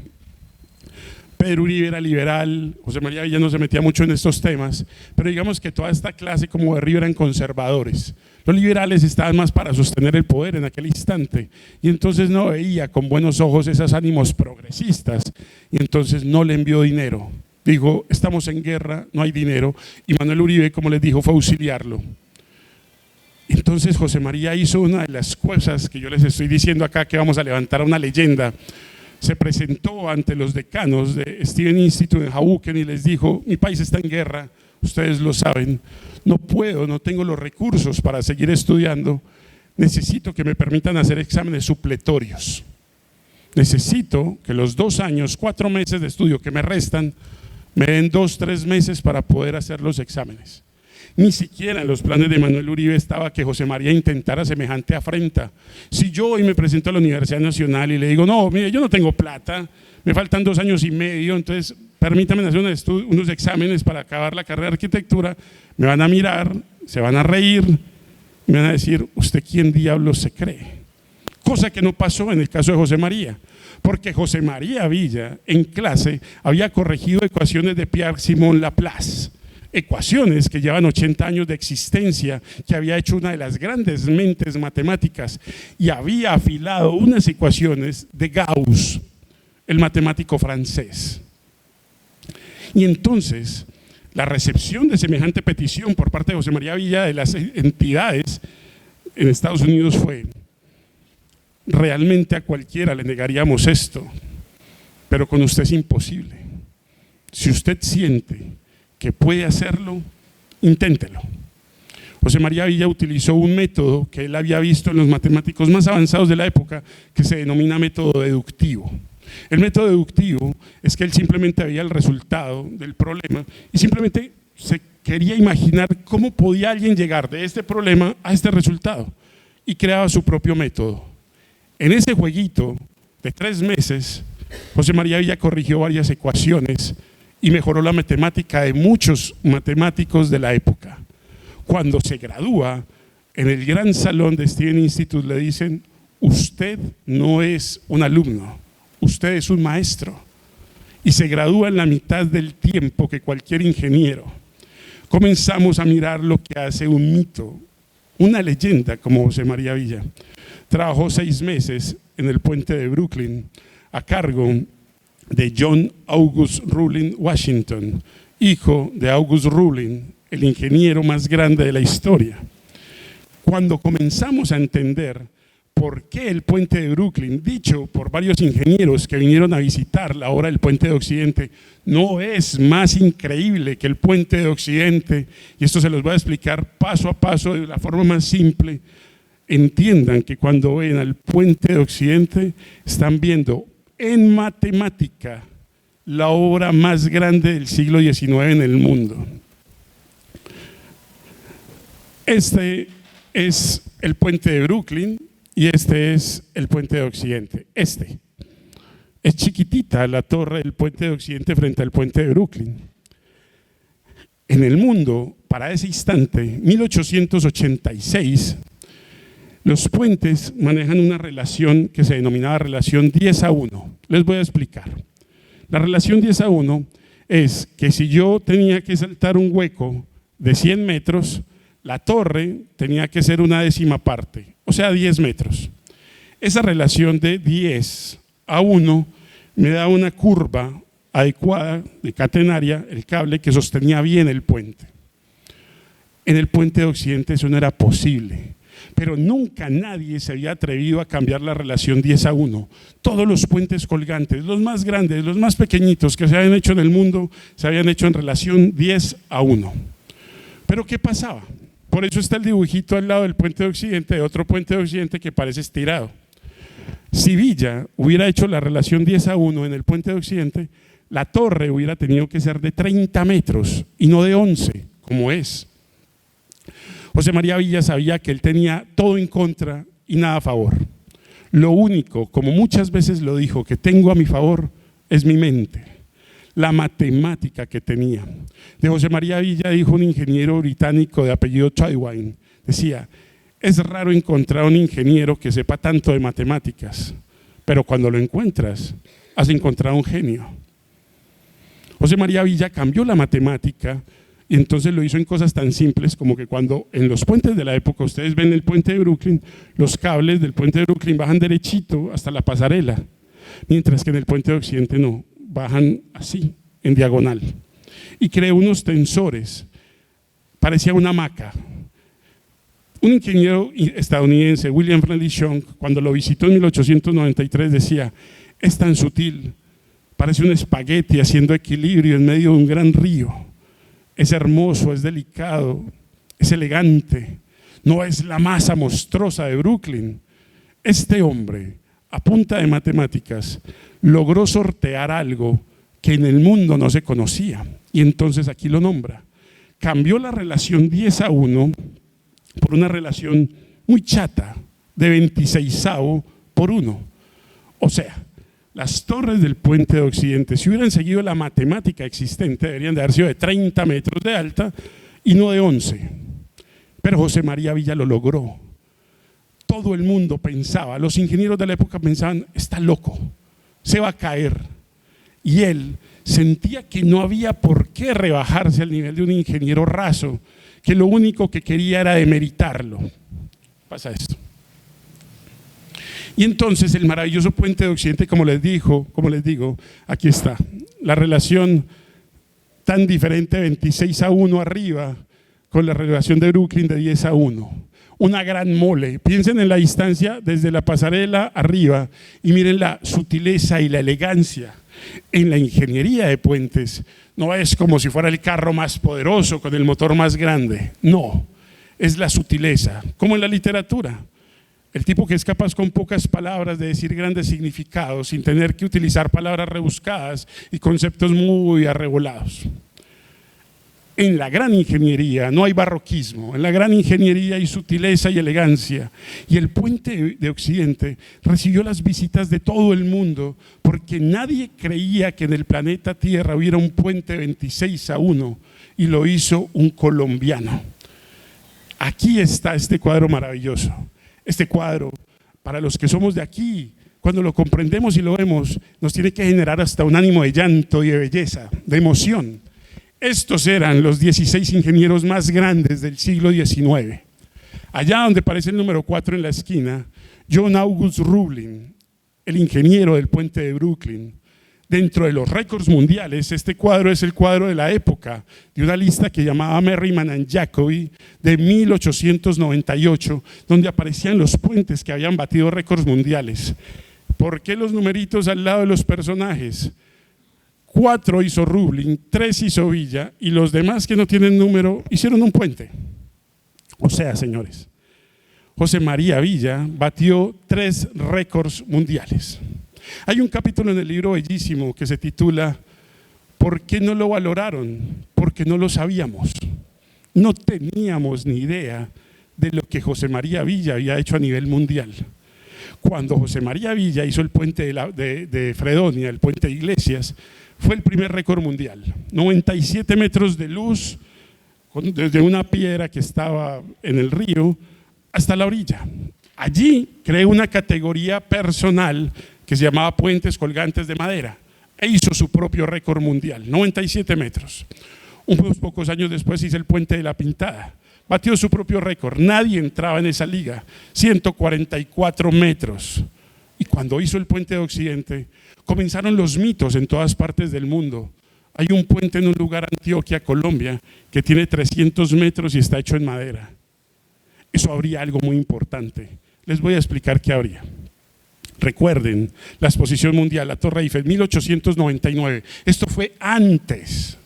Pedro Uribe era liberal, José María Villa no se metía mucho en estos temas, pero digamos que toda esta clase como Berrío eran conservadores. Los liberales estaban más para sostener el poder en aquel instante y entonces no veía con buenos ojos esos ánimos progresistas y entonces no le envió dinero. Dijo: estamos en guerra, no hay dinero, y Manuel Uribe, como les dijo, fue a auxiliarlo. Entonces José María hizo una de las cosas que yo les estoy diciendo acá, que vamos a levantar una leyenda. Se presentó ante los decanos de Stevens Institute en Hawken y les dijo: mi país está en guerra, ustedes lo saben, no puedo, no tengo los recursos para seguir estudiando, necesito que me permitan hacer exámenes supletorios. Necesito que los 2 años, 4 meses de estudio que me restan, me den 2, 3 meses para poder hacer los exámenes. Ni siquiera en los planes de Manuel Uribe estaba que José María intentara semejante afrenta. Si yo hoy me presento a la Universidad Nacional y le digo: no, mire, yo no tengo plata, me faltan 2 años y medio, entonces permítame hacer unos exámenes para acabar la carrera de arquitectura, me van a mirar, se van a reír y me van a decir: ¿usted quién diablos se cree? Cosa que no pasó en el caso de José María, porque José María Villa en clase había corregido ecuaciones de Pierre-Simon Laplace, ecuaciones que llevan 80 años de existencia, que había hecho una de las grandes mentes matemáticas, y había afilado unas ecuaciones de Gauss, el matemático francés. Y entonces la recepción de semejante petición por parte de José María Villa de las entidades en Estados Unidos fue: realmente a cualquiera le negaríamos esto, pero con usted es imposible. Si usted siente que puede hacerlo, inténtelo. José María Villa utilizó un método que él había visto en los matemáticos más avanzados de la época, que se denomina método deductivo. El método deductivo es que él simplemente veía el resultado del problema y simplemente se quería imaginar cómo podía alguien llegar de este problema a este resultado, y creaba su propio método. En ese jueguito de 3 meses, José María Villa corrigió varias ecuaciones y mejoró la matemática de muchos matemáticos de la época. Cuando se gradúa, en el gran salón de Stevens Institute le dicen: usted no es un alumno, usted es un maestro. Y se gradúa en la mitad del tiempo que cualquier ingeniero. Comenzamos a mirar lo que hace un mito, una leyenda como José María Villa. Trabajó 6 meses en el puente de Brooklyn a cargo de John August Rulin Washington, hijo de August Rulin, el ingeniero más grande de la historia. Cuando comenzamos a entender por qué el puente de Brooklyn, dicho por varios ingenieros que vinieron a visitar la obra del puente de Occidente, no es más increíble que el puente de Occidente, y esto se los voy a explicar paso a paso de la forma más simple. Entiendan que cuando ven al puente de Occidente están viendo en matemática la obra más grande del siglo XIX en el mundo. Este es el puente de Brooklyn y este es el puente de Occidente. Este es chiquitita la torre del puente de Occidente frente al puente de Brooklyn. En el mundo, para ese instante, 1886, los puentes manejan una relación que se denominaba relación 10:1. Les voy a explicar. La relación 10:1 es que si yo tenía que saltar un hueco de 100 metros, la torre tenía que ser una décima parte, o sea, 10 metros. Esa relación de 10:1 me da una curva adecuada de catenaria, el cable que sostenía bien el puente. En el puente de Occidente eso no era posible, pero nunca nadie se había atrevido a cambiar la relación 10:1. Todos los puentes colgantes, los más grandes, los más pequeñitos que se habían hecho en el mundo, se habían hecho en relación 10:1. Pero ¿qué pasaba? Por eso está el dibujito al lado del puente de Occidente, de otro puente de Occidente que parece estirado. Si Villa hubiera hecho la relación 10:1 en el puente de Occidente, la torre hubiera tenido que ser de 30 metros y no de 11, como es. José María Villa sabía que él tenía todo en contra y nada a favor. Lo único, como muchas veces lo dijo, que tengo a mi favor es mi mente, la matemática que tenía. De José María Villa dijo un ingeniero británico de apellido Twain, decía: es raro encontrar un ingeniero que sepa tanto de matemáticas, pero cuando lo encuentras, has encontrado un genio. José María Villa cambió la matemática y entonces lo hizo en cosas tan simples como que cuando en los puentes de la época, ustedes ven el puente de Brooklyn, los cables del puente de Brooklyn bajan derechito hasta la pasarela, mientras que en el puente de Occidente no, bajan así, en diagonal. Y creó unos tensores, parecía una hamaca. Un ingeniero estadounidense, William Friendly Shonk, cuando lo visitó en 1893 decía: es tan sutil, parece un espagueti haciendo equilibrio en medio de un gran río. Es hermoso, es delicado, es elegante, no es la masa monstruosa de Brooklyn. Este hombre, a punta de matemáticas, logró sortear algo que en el mundo no se conocía, y entonces aquí lo nombra. Cambió la relación 10:1 por una relación muy chata de 26/1. O sea, las torres del puente de Occidente, si hubieran seguido la matemática existente, deberían de haber sido de 30 metros de alta y no de 11. Pero José María Villa lo logró. Todo el mundo pensaba, los ingenieros de la época pensaban: está loco, se va a caer. Y él sentía que no había por qué rebajarse al nivel de un ingeniero raso, que lo único que quería era demeritarlo. Pasa esto. Y entonces el maravilloso puente de Occidente, como les digo, aquí está. La relación tan diferente, 26:1 arriba, con la relación de Brooklyn de 10:1. Una gran mole. Piensen en la distancia desde la pasarela arriba y miren la sutileza y la elegancia. En la ingeniería de puentes no es como si fuera el carro más poderoso con el motor más grande. No, es la sutileza, como en la literatura. El tipo que es capaz con pocas palabras de decir grandes significados sin tener que utilizar palabras rebuscadas y conceptos muy arrebolados. En la gran ingeniería no hay barroquismo, en la gran ingeniería hay sutileza y elegancia. Y el puente de Occidente recibió las visitas de todo el mundo porque nadie creía que en el planeta Tierra hubiera un puente 26:1 y lo hizo un colombiano. Aquí está este cuadro maravilloso. Este cuadro, para los que somos de aquí, cuando lo comprendemos y lo vemos, nos tiene que generar hasta un ánimo de llanto y de belleza, de emoción. Estos eran los 16 ingenieros más grandes del siglo XIX. Allá donde aparece el número 4 en la esquina, John August Roebling, el ingeniero del puente de Brooklyn, Dentro de los récords mundiales, este cuadro es el cuadro de la época, de una lista que llamaba Merriman and Jacobi de 1898, donde aparecían los puentes que habían batido récords mundiales. ¿Por qué los numeritos al lado de los personajes? 4 hizo Rublin, 3 hizo Villa y los demás que no tienen número hicieron un puente. O sea, señores, José María Villa batió 3 récords mundiales. Hay un capítulo en el libro bellísimo que se titula ¿Por qué no lo valoraron? Porque no lo sabíamos. No teníamos ni idea de lo que José María Villa había hecho a nivel mundial. Cuando José María Villa hizo el puente de Fredonia, el puente de Iglesias, fue el primer récord mundial. 97 metros de luz, desde una piedra que estaba en el río hasta la orilla. Allí creó una categoría personal que se llamaba puentes colgantes de madera e hizo su propio récord mundial, 97 metros. Unos pocos años después hizo el puente de la Pintada, batió su propio récord, nadie entraba en esa liga, 144 metros. Y cuando hizo el puente de Occidente, comenzaron los mitos en todas partes del mundo. Hay un puente en un lugar, Antioquia, Colombia, que tiene 300 metros y está hecho en madera. Eso habría algo muy importante. Les voy a explicar qué habría. Recuerden, la exposición mundial, la Torre Eiffel, 1899. Esto fue antes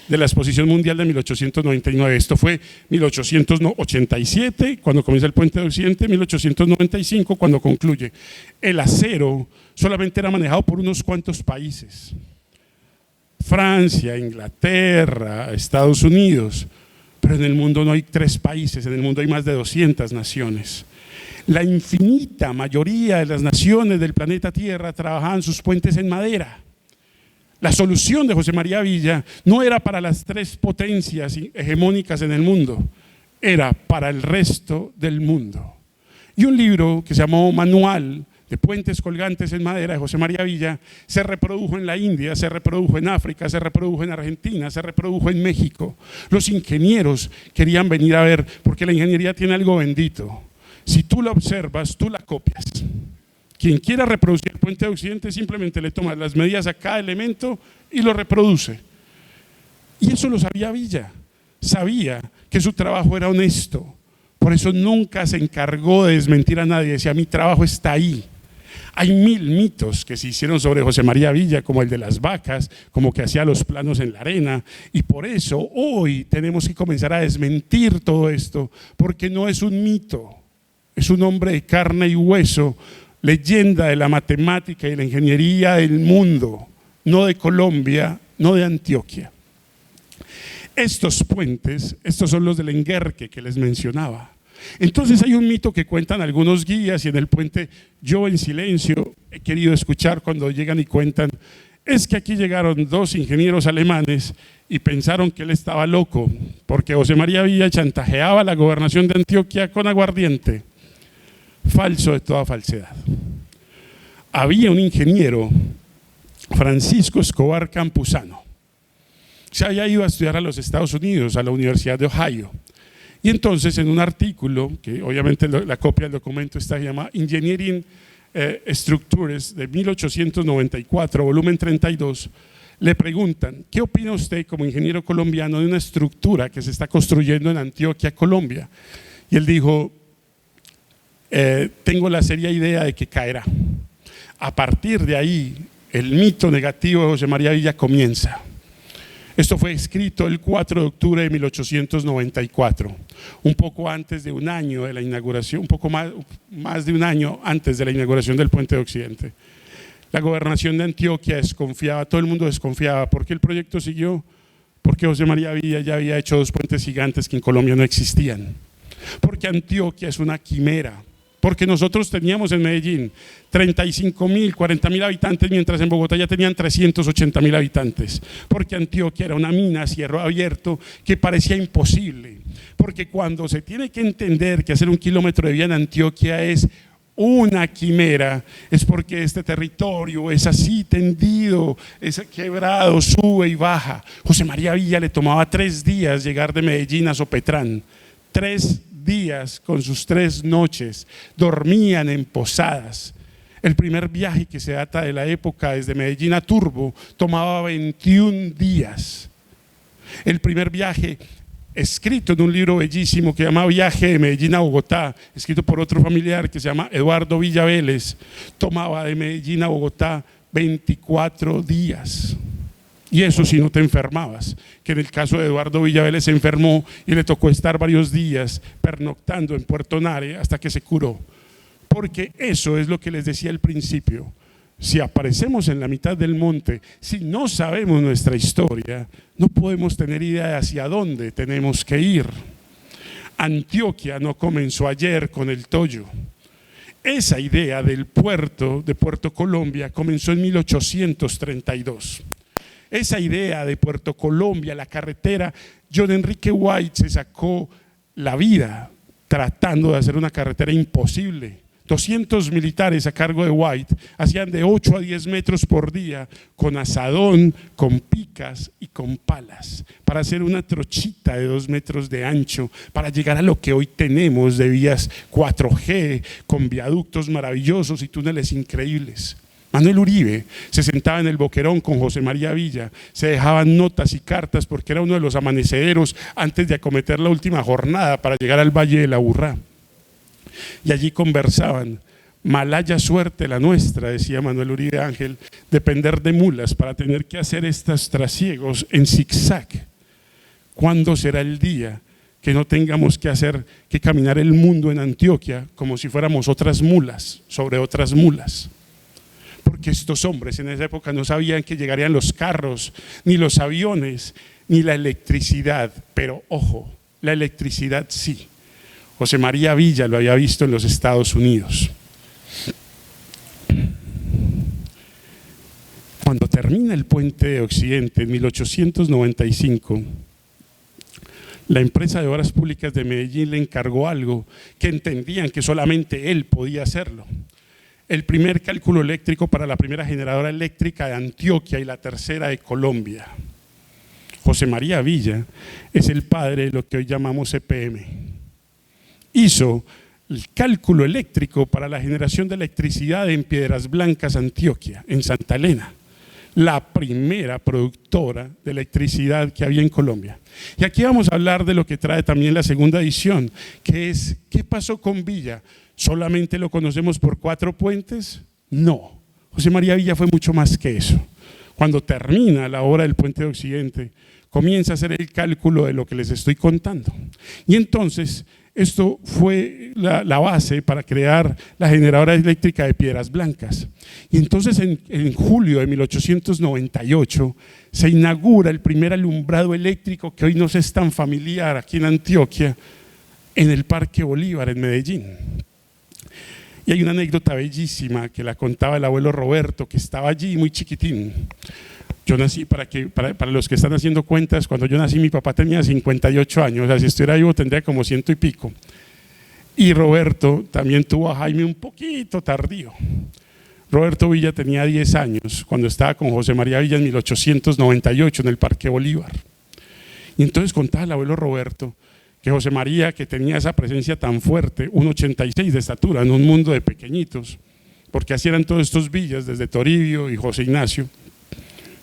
de la exposición mundial de 1899. Esto fue 1887, cuando comienza el puente de Occidente, 1895, cuando concluye. El acero solamente era manejado por unos cuantos países. Francia, Inglaterra, Estados Unidos. Pero en el mundo no hay 3 países, en el mundo hay más de 200 naciones. La infinita mayoría de las naciones del planeta Tierra trabajaban sus puentes en madera. La solución de José María Villa no era para las 3 potencias hegemónicas en el mundo, era para el resto del mundo. Y un libro que se llamó Manual de Puentes Colgantes en Madera de José María Villa se reprodujo en la India, se reprodujo en África, se reprodujo en Argentina, se reprodujo en México. Los ingenieros querían venir a ver, porque la ingeniería tiene algo bendito. Si tú la observas, tú la copias. Quien quiera reproducir el puente de Occidente simplemente le toma las medidas a cada elemento y lo reproduce. Y eso lo sabía Villa. Sabía que su trabajo era honesto. Por eso nunca se encargó de desmentir a nadie. Decía, mi trabajo está ahí. Hay 1000 mitos que se hicieron sobre José María Villa, como el de las vacas, como que hacía los planos en la arena. Y por eso hoy tenemos que comenzar a desmentir todo esto, porque no es un mito. Es un hombre de carne y hueso, leyenda de la matemática y la ingeniería del mundo, no de Colombia, no de Antioquia. Estos puentes, estos son los del Enguerque que les mencionaba. Entonces hay un mito que cuentan algunos guías y en el puente yo en silencio he querido escuchar cuando llegan y cuentan, es que aquí llegaron 2 ingenieros alemanes y pensaron que él estaba loco porque José María Villa chantajeaba la gobernación de Antioquia con aguardiente. Falso de toda falsedad. Había un ingeniero, Francisco Escobar Campuzano, se había ido a estudiar a los Estados Unidos, a la Universidad de Ohio. Y entonces en un artículo, que obviamente la copia del documento está llamada Engineering Structures de 1894, volumen 32, le preguntan, ¿qué opina usted como ingeniero colombiano de una estructura que se está construyendo en Antioquia, Colombia? Y él dijo, tengo la seria idea de que caerá. A partir de ahí, el mito negativo de José María Villa comienza. Esto fue escrito el 4 de octubre de 1894, un poco antes de un año de la inauguración, un poco más de un año antes de la inauguración del puente de Occidente. La gobernación de Antioquia desconfiaba, todo el mundo desconfiaba. ¿Por qué el proyecto siguió? Porque José María Villa ya había hecho 2 puentes gigantes que en Colombia no existían. Porque Antioquia es una quimera. Porque nosotros teníamos en Medellín 35.000, 40.000 habitantes, mientras en Bogotá ya tenían 380.000 habitantes. Porque Antioquia era una mina a cielo abierto que parecía imposible. Porque cuando se tiene que entender que hacer 1 kilómetro de vía en Antioquia es una quimera, es porque este territorio es así tendido, es quebrado, sube y baja. José María Villa le tomaba 3 días llegar de Medellín a Sopetrán. 3 días con sus 3 noches, dormían en posadas. El primer viaje que se data de la época desde Medellín a Turbo tomaba 21 días. El primer viaje escrito en un libro bellísimo que se llama Viaje de Medellín a Bogotá, escrito por otro familiar que se llama Eduardo Villa Vélez, tomaba de Medellín a Bogotá 24 días. Y eso si no te enfermabas, que en el caso de Eduardo Villa Vélez se enfermó y le tocó estar varios días pernoctando en Puerto Nare hasta que se curó. Porque eso es lo que les decía al principio. Si aparecemos en la mitad del monte, si no sabemos nuestra historia, no podemos tener idea de hacia dónde tenemos que ir. Antioquia no comenzó ayer con el Toyo. Esa idea del puerto de Puerto Colombia comenzó en 1832. Esa idea de Puerto Colombia, la carretera, John Enrique White se sacó la vida tratando de hacer una carretera imposible. 200 militares a cargo de White hacían de 8 a 10 metros por día con asadón, con picas y con palas para hacer una trochita de 2 metros de ancho para llegar a lo que hoy tenemos de vías 4G con viaductos maravillosos y túneles increíbles. Manuel Uribe se sentaba en el boquerón con José María Villa, se dejaban notas y cartas porque era uno de los amanecederos antes de acometer la última jornada para llegar al Valle de la Aburrá. Y allí conversaban. Malaya suerte la nuestra, decía Manuel Uribe Ángel, depender de mulas para tener que hacer estos trasiegos en zigzag. ¿Cuándo será el día que no tengamos que caminar el mundo en Antioquia como si fuéramos otras mulas sobre otras mulas? Porque estos hombres en esa época no sabían que llegarían los carros, ni los aviones, ni la electricidad. Pero ojo, la electricidad sí. José María Villa lo había visto en los Estados Unidos. Cuando termina el puente de Occidente en 1895, la empresa de obras públicas de Medellín le encargó algo que entendían que solamente él podía hacerlo. El primer cálculo eléctrico para la primera generadora eléctrica de Antioquia y la tercera de Colombia. José María Villa es el padre de lo que hoy llamamos EPM. Hizo el cálculo eléctrico para la generación de electricidad en Piedras Blancas, Antioquia, en Santa Elena, la primera productora de electricidad que había en Colombia. Y aquí vamos a hablar de lo que trae también la segunda edición, que es ¿qué pasó con Villa? ¿Solamente lo conocemos por 4 puentes? No, José María Villa fue mucho más que eso. Cuando termina la obra del puente de Occidente, comienza a hacer el cálculo de lo que les estoy contando. Y entonces esto fue la base para crear la generadora eléctrica de Piedras Blancas. Y entonces en julio de 1898 se inaugura el primer alumbrado eléctrico que hoy nos es tan familiar aquí en Antioquia, en el Parque Bolívar, en Medellín. Y hay una anécdota bellísima que la contaba el abuelo Roberto, que estaba allí muy chiquitín. Yo nací, para los que están haciendo cuentas, cuando yo nací mi papá tenía 58 años, o sea, si estuviera vivo tendría como 100 y pico. Y Roberto también tuvo a Jaime un poquito tardío. Roberto Villa tenía 10 años cuando estaba con José María Villa en 1898 en el Parque Bolívar. Y entonces contaba el abuelo Roberto que José María, que tenía esa presencia tan fuerte, 1,86 de estatura en un mundo de pequeñitos, porque así eran todos estos Villas, desde Toribio y José Ignacio,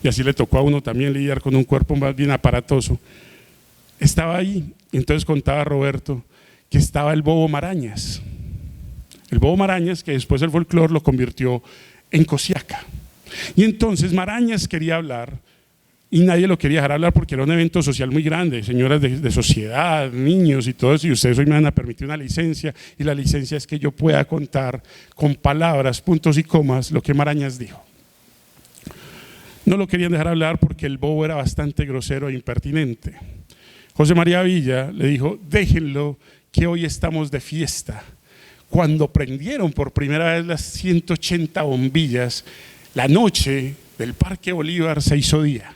y así le tocó a uno también lidiar con un cuerpo más bien aparatoso, estaba ahí. Entonces contaba Roberto que estaba el Bobo Marañas, que después el folclore lo convirtió en Cosiaca. Y entonces Marañas quería hablar y nadie lo quería dejar hablar porque era un evento social muy grande, señoras de sociedad, niños y todo eso, y ustedes hoy me van a permitir una licencia, y la licencia es que yo pueda contar con palabras, puntos y comas lo que Marañas dijo. No lo querían dejar hablar porque el bobo era bastante grosero e impertinente. José María Villa le dijo: déjenlo, que hoy estamos de fiesta. Cuando prendieron por primera vez las 180 bombillas, la noche del Parque Bolívar se hizo día.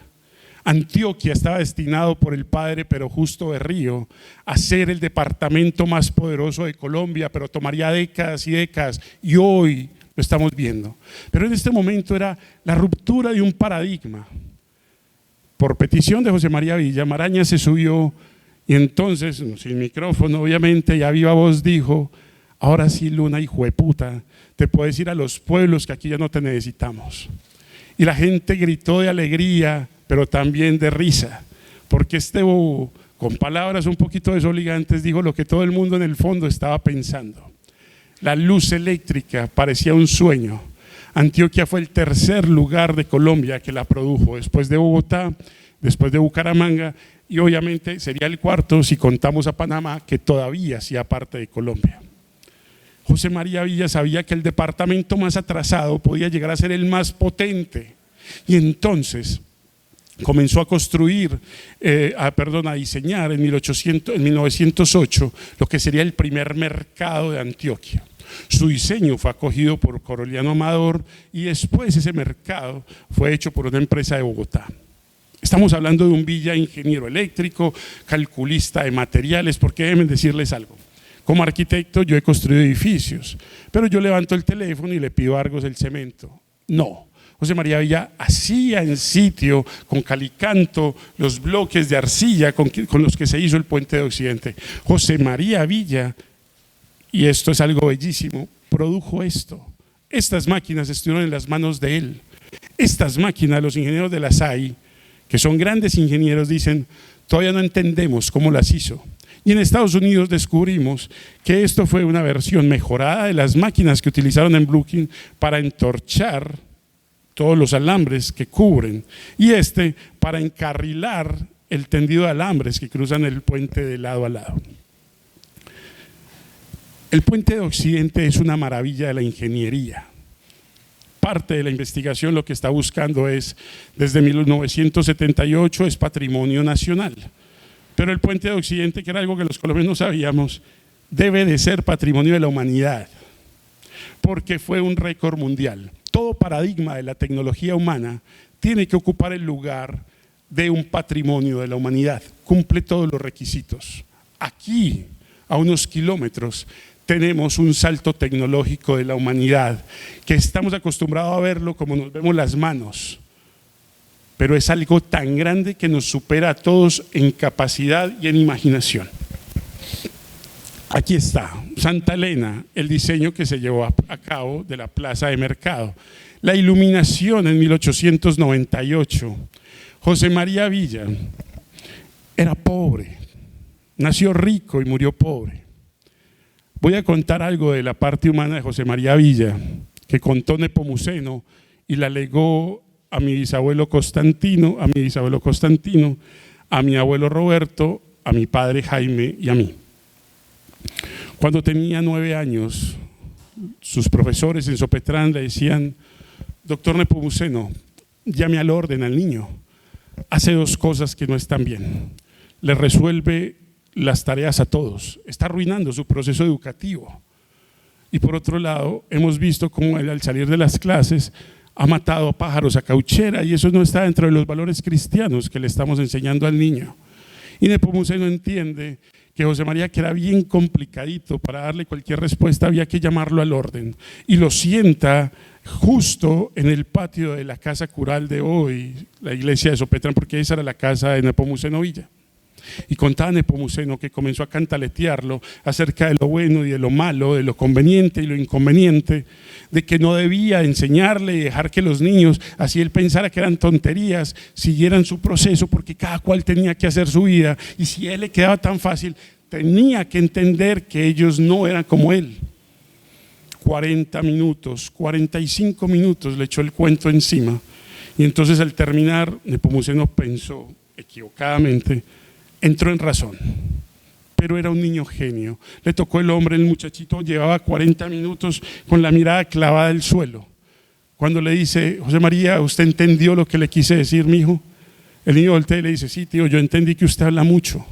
Antioquia estaba destinado por el padre Pero Justo Berrío a ser el departamento más poderoso de Colombia, pero tomaría décadas y décadas, y hoy lo estamos viendo. Pero en este momento era la ruptura de un paradigma. Por petición de José María Villa, Marañas se subió y entonces, sin micrófono obviamente, y a viva voz dijo: ahora sí, Luna, hijueputa, te puedes ir a los pueblos que aquí ya no te necesitamos. Y la gente gritó de alegría, pero también de risa, porque este bobo, con palabras un poquito desobligantes, dijo lo que todo el mundo en el fondo estaba pensando. La luz eléctrica parecía un sueño. Antioquia fue el tercer lugar de Colombia que la produjo, después de Bogotá, después de Bucaramanga, y obviamente sería el cuarto si contamos a Panamá, que todavía hacía parte de Colombia. José María Villa sabía que el departamento más atrasado podía llegar a ser el más potente, y entonces comenzó a construir, a diseñar en 1908 lo que sería el primer mercado de Antioquia. Su diseño fue acogido por Coroliano Amador y después ese mercado fue hecho por una empresa de Bogotá. Estamos hablando de un Villa ingeniero eléctrico, calculista de materiales, porque déjenme decirles algo. Como arquitecto yo he construido edificios, pero yo levanto el teléfono y le pido a Argos el cemento. No, José María Villa hacía en sitio con calicanto los bloques de arcilla con los que se hizo el puente de Occidente. José María Villa, y esto es algo bellísimo, produjo esto. Estas máquinas estuvieron en las manos de él. Estas máquinas, los ingenieros de la SAI, que son grandes ingenieros, dicen, todavía no entendemos cómo las hizo. Y en Estados Unidos descubrimos que esto fue una versión mejorada de las máquinas que utilizaron en Brooklyn para entorchar todos los alambres que cubren y para encarrilar el tendido de alambres que cruzan el puente de lado a lado. El puente de Occidente es una maravilla de la ingeniería. Parte de la investigación lo que está buscando es, desde 1978 es patrimonio nacional, pero el puente de Occidente, que era algo que los colombianos no sabíamos, debe de ser patrimonio de la humanidad, porque fue un récord mundial. Todo paradigma de la tecnología humana tiene que ocupar el lugar de un patrimonio de la humanidad, cumple todos los requisitos. Aquí, a unos kilómetros, tenemos un salto tecnológico de la humanidad, que estamos acostumbrados a verlo como nos vemos las manos, pero es algo tan grande que nos supera a todos en capacidad y en imaginación. Aquí está, Santa Elena, el diseño que se llevó a cabo de la plaza de mercado. La iluminación en 1898. José María Villa era pobre, nació rico y murió pobre. Voy a contar algo de la parte humana de José María Villa, que contó Nepomuceno y la legó a mi bisabuelo Constantino, a mi abuelo Roberto, a mi padre Jaime y a mí. Cuando tenía 9 años, sus profesores en Sopetrán le decían: doctor Nepomuceno, llame al orden al niño, hace 2 cosas que no están bien, le resuelve las tareas a todos, está arruinando su proceso educativo. Y por otro lado, hemos visto cómo él, al salir de las clases, ha matado a pájaros a cauchera, y eso no está dentro de los valores cristianos que le estamos enseñando al niño. Y Nepomuceno entiende que José María, que era bien complicadito, para darle cualquier respuesta había que llamarlo al orden, y lo sienta justo en el patio de la casa cural de hoy, la iglesia de Sopetrán, porque esa era la casa de Nepomuceno Villa. Y contaba Nepomuceno que comenzó a cantaletearlo acerca de lo bueno y de lo malo, de lo conveniente y lo inconveniente, de que no debía enseñarle y dejar que los niños, así él pensara que eran tonterías, siguieran su proceso, porque cada cual tenía que hacer su vida, y si a él le quedaba tan fácil, tenía que entender que ellos no eran como él. 40 minutos, 45 minutos le echó el cuento encima, y entonces al terminar Nepomuceno pensó equivocadamente, entró en razón, pero era un niño genio. Le tocó el hombre, el muchachito llevaba 40 minutos con la mirada clavada al suelo. Cuando le dice: José María, ¿usted entendió lo que le quise decir, mijo? El niño voltea y le dice: sí, tío, yo entendí que usted habla mucho.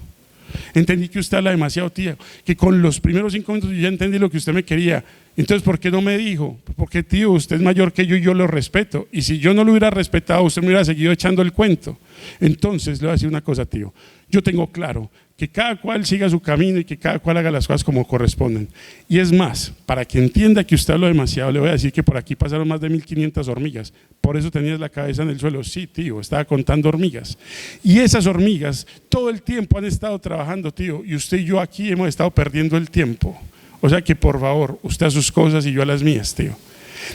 Entendí que usted habla demasiado, tía, que con los primeros 5 minutos yo ya entendí lo que usted me quería. Entonces, ¿por qué no me dijo? Porque, tío, usted es mayor que yo y yo lo respeto. Y si yo no lo hubiera respetado, usted me hubiera seguido echando el cuento. Entonces, le voy a decir una cosa, tío. Yo tengo claro que cada cual siga su camino y que cada cual haga las cosas como corresponden. Y es más, para que entienda que usted habló demasiado, le voy a decir que por aquí pasaron más de 1500 hormigas. Por eso tenías la cabeza en el suelo. Sí, tío, estaba contando hormigas. Y esas hormigas todo el tiempo han estado trabajando, tío. Y usted y yo aquí hemos estado perdiendo el tiempo. O sea que por favor, usted a sus cosas y yo a las mías, tío.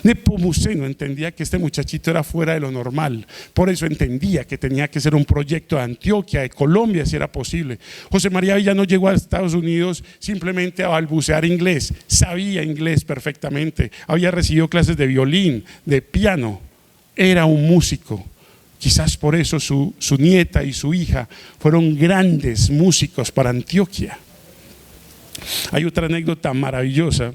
Nepomuceno entendía que este muchachito era fuera de lo normal, por eso entendía que tenía que ser un proyecto de Antioquia, de Colombia, si era posible. José María Villa no llegó a Estados Unidos simplemente a balbucear inglés, sabía inglés perfectamente, había recibido clases de violín, de piano, era un músico. Quizás por eso su nieta y su hija fueron grandes músicos para Antioquia. Hay otra anécdota maravillosa.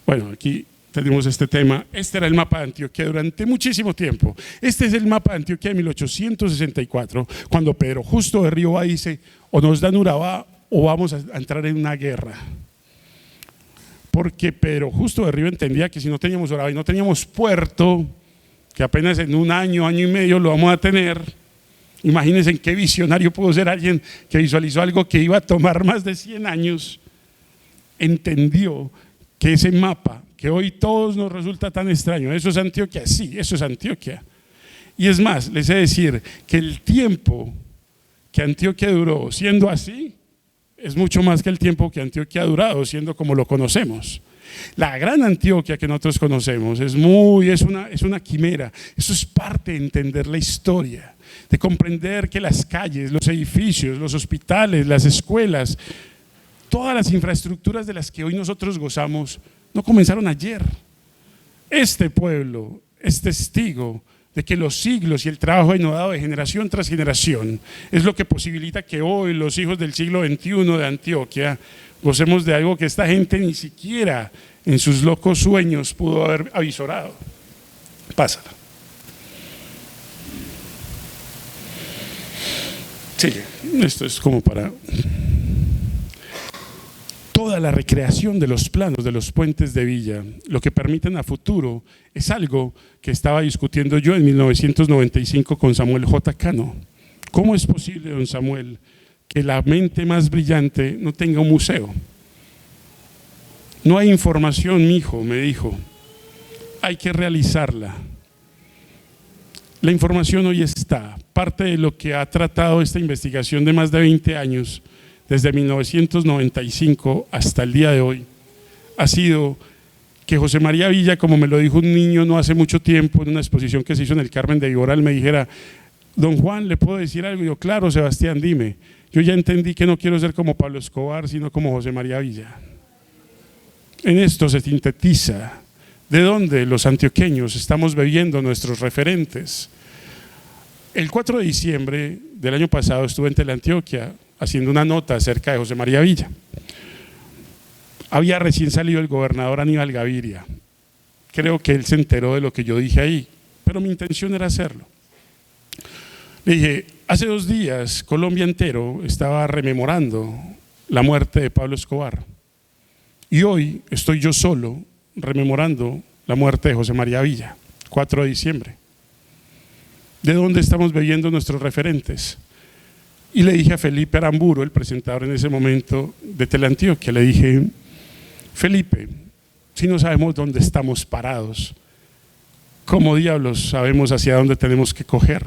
Bueno, aquí tenemos este tema. Este era el mapa de Antioquia durante muchísimo tiempo. Este es el mapa de Antioquia de 1864, cuando Pedro Justo de Rioba dice: o nos dan Urabá o vamos a entrar en una guerra. Porque Pedro Justo de Rioba entendía que si no teníamos Urabá y no teníamos puerto, que apenas en un año, año y medio lo vamos a tener. Imagínense en qué visionario pudo ser alguien que visualizó algo que iba a tomar más de 100 años. Entendió que ese mapa, que hoy todos nos resulta tan extraño, ¿eso es Antioquia? Sí, eso es Antioquia. Y es más, les he de decir que el tiempo que Antioquia duró siendo así es mucho más que el tiempo que Antioquia ha durado siendo como lo conocemos. La gran Antioquia que nosotros conocemos es una quimera. Eso es parte de entender la historia, de comprender que las calles, los edificios, los hospitales, las escuelas, todas las infraestructuras de las que hoy nosotros gozamos no comenzaron ayer. Este pueblo es testigo de que los siglos y el trabajo denodado de generación tras generación es lo que posibilita que hoy los hijos del siglo XXI de Antioquia gocemos de algo que esta gente ni siquiera en sus locos sueños pudo haber avisorado. Pásala. Sigue. Esto es como para toda la recreación de los planos de los puentes de Villa, lo que permiten a futuro, es algo que estaba discutiendo yo en 1995 con Samuel J. Cano. ¿Cómo es posible, don Samuel, que la mente más brillante no tenga un museo? No hay información, mijo, me dijo, hay que realizarla. La información hoy está. Parte de lo que ha tratado esta investigación de más de 20 años, desde 1995 hasta el día de hoy, ha sido que José María Villa, como me lo dijo un niño no hace mucho tiempo en una exposición que se hizo en el Carmen de Viboral, me dijera: don Juan, ¿le puedo decir algo? Y yo: claro, Sebastián, dime. Yo ya entendí que no quiero ser como Pablo Escobar, sino como José María Villa. En esto se sintetiza de dónde los antioqueños estamos bebiendo nuestros referentes. El 4 de diciembre del año pasado estuve en Teleantioquia haciendo una nota acerca de José María Villa. Había recién salido el gobernador Aníbal Gaviria. Creo que él se enteró de lo que yo dije ahí, pero mi intención era hacerlo. Le dije: hace 2 días Colombia entero estaba rememorando la muerte de Pablo Escobar y hoy estoy yo solo rememorando la muerte de José María Villa, 4 de diciembre. ¿De dónde estamos bebiendo nuestros referentes? Y le dije a Felipe Aramburo, el presentador en ese momento de Teleantioquia, le dije: Felipe, si no sabemos dónde estamos parados, ¿cómo diablos sabemos hacia dónde tenemos que coger?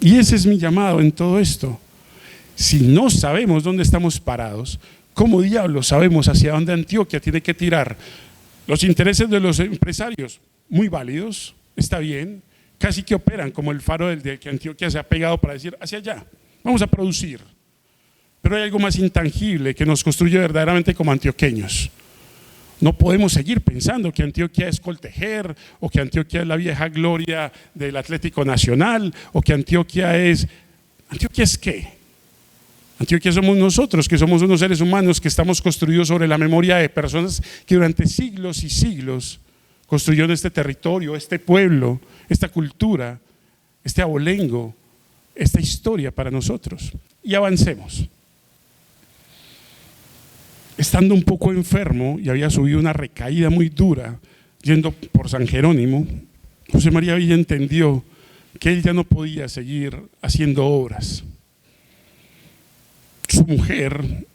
Y ese es mi llamado en todo esto. Si no sabemos dónde estamos parados, ¿cómo diablos sabemos hacia dónde Antioquia tiene que tirar? Los intereses de los empresarios, muy válidos, está bien, casi que operan como el faro del que Antioquia se ha pegado para decir: hacia allá, vamos a producir. Pero hay algo más intangible que nos construye verdaderamente como antioqueños. No podemos seguir pensando que Antioquia es Coltejer, o que Antioquia es la vieja gloria del Atlético Nacional, o que Antioquia es… ¿Antioquia es qué? Antioquia somos nosotros, que somos unos seres humanos que estamos construidos sobre la memoria de personas que durante siglos y siglos construyeron este territorio, este pueblo, esta cultura, este abolengo, esta historia para nosotros. Y avancemos. Estando un poco enfermo y había subido una recaída muy dura yendo por San Jerónimo, José María Villa entendió que él ya no podía seguir haciendo obras. Su mujer,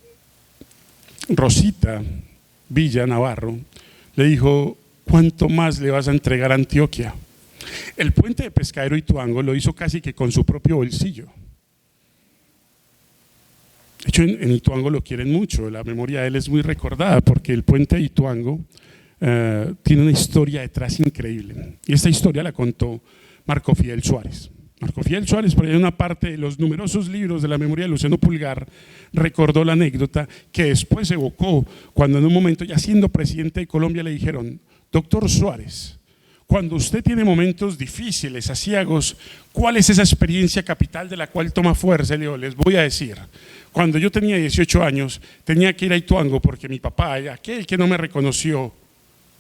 Rosita Villa Navarro, le dijo: ¿cuánto más le vas a entregar a Antioquia? El puente de Pescadero Ituango lo hizo casi que con su propio bolsillo. De hecho, en Ituango lo quieren mucho, la memoria de él es muy recordada porque el puente de Ituango tiene una historia detrás increíble. Y esta historia la contó Marco Fidel Suárez. Marco Fidel Suárez, por ahí en una parte de los numerosos libros de la memoria de Luciano Pulgar, recordó la anécdota que después evocó cuando en un momento, ya siendo presidente de Colombia, le dijeron: doctor Suárez, cuando usted tiene momentos difíciles, aciagos, ¿cuál es esa experiencia capital de la cual toma fuerza? Y le digo: les voy a decir, cuando yo tenía 18 años, tenía que ir a Ituango porque mi papá, aquel que no me reconoció,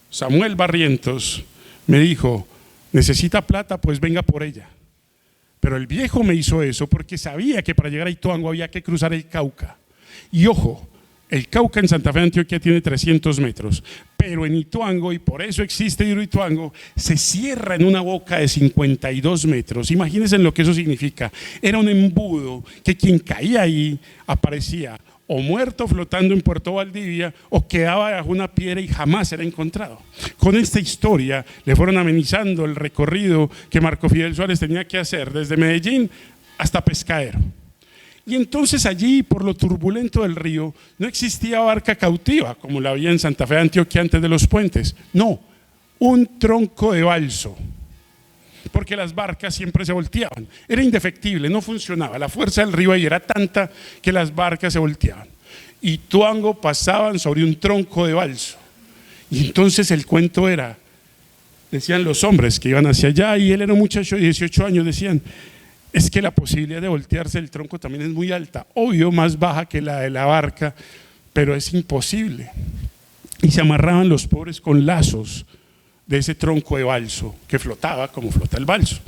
Samuel Barrientos, me dijo: necesita plata, pues venga por ella. Pero el viejo me hizo eso porque sabía que para llegar a Ituango había que cruzar el Cauca. Y ojo, el Cauca en Santa Fe de Antioquia tiene 300 metros, pero en Ituango, y por eso existe Ituango, se cierra en una boca de 52 metros. Imagínense lo que eso significa. Era un embudo que quien caía ahí aparecía o muerto flotando en Puerto Valdivia o quedaba bajo una piedra y jamás era encontrado. Con esta historia le fueron amenizando el recorrido que Marco Fidel Suárez tenía que hacer desde Medellín hasta Pescadero. Y entonces allí, por lo turbulento del río, no existía barca cautiva como la había en Santa Fe de Antioquia antes de los puentes. No, un tronco de balso, porque las barcas siempre se volteaban. Era indefectible, no funcionaba. La fuerza del río ahí era tanta que las barcas se volteaban. Y Ituango pasaban sobre un tronco de balso. Y entonces el cuento era, decían los hombres que iban hacia allá, y él era un muchacho de 18 años, decían: es que la posibilidad de voltearse el tronco también es muy alta, obvio más baja que la de la barca, pero es imposible. Y se amarraban los pobres con lazos de ese tronco de balso que flotaba como flota el balso.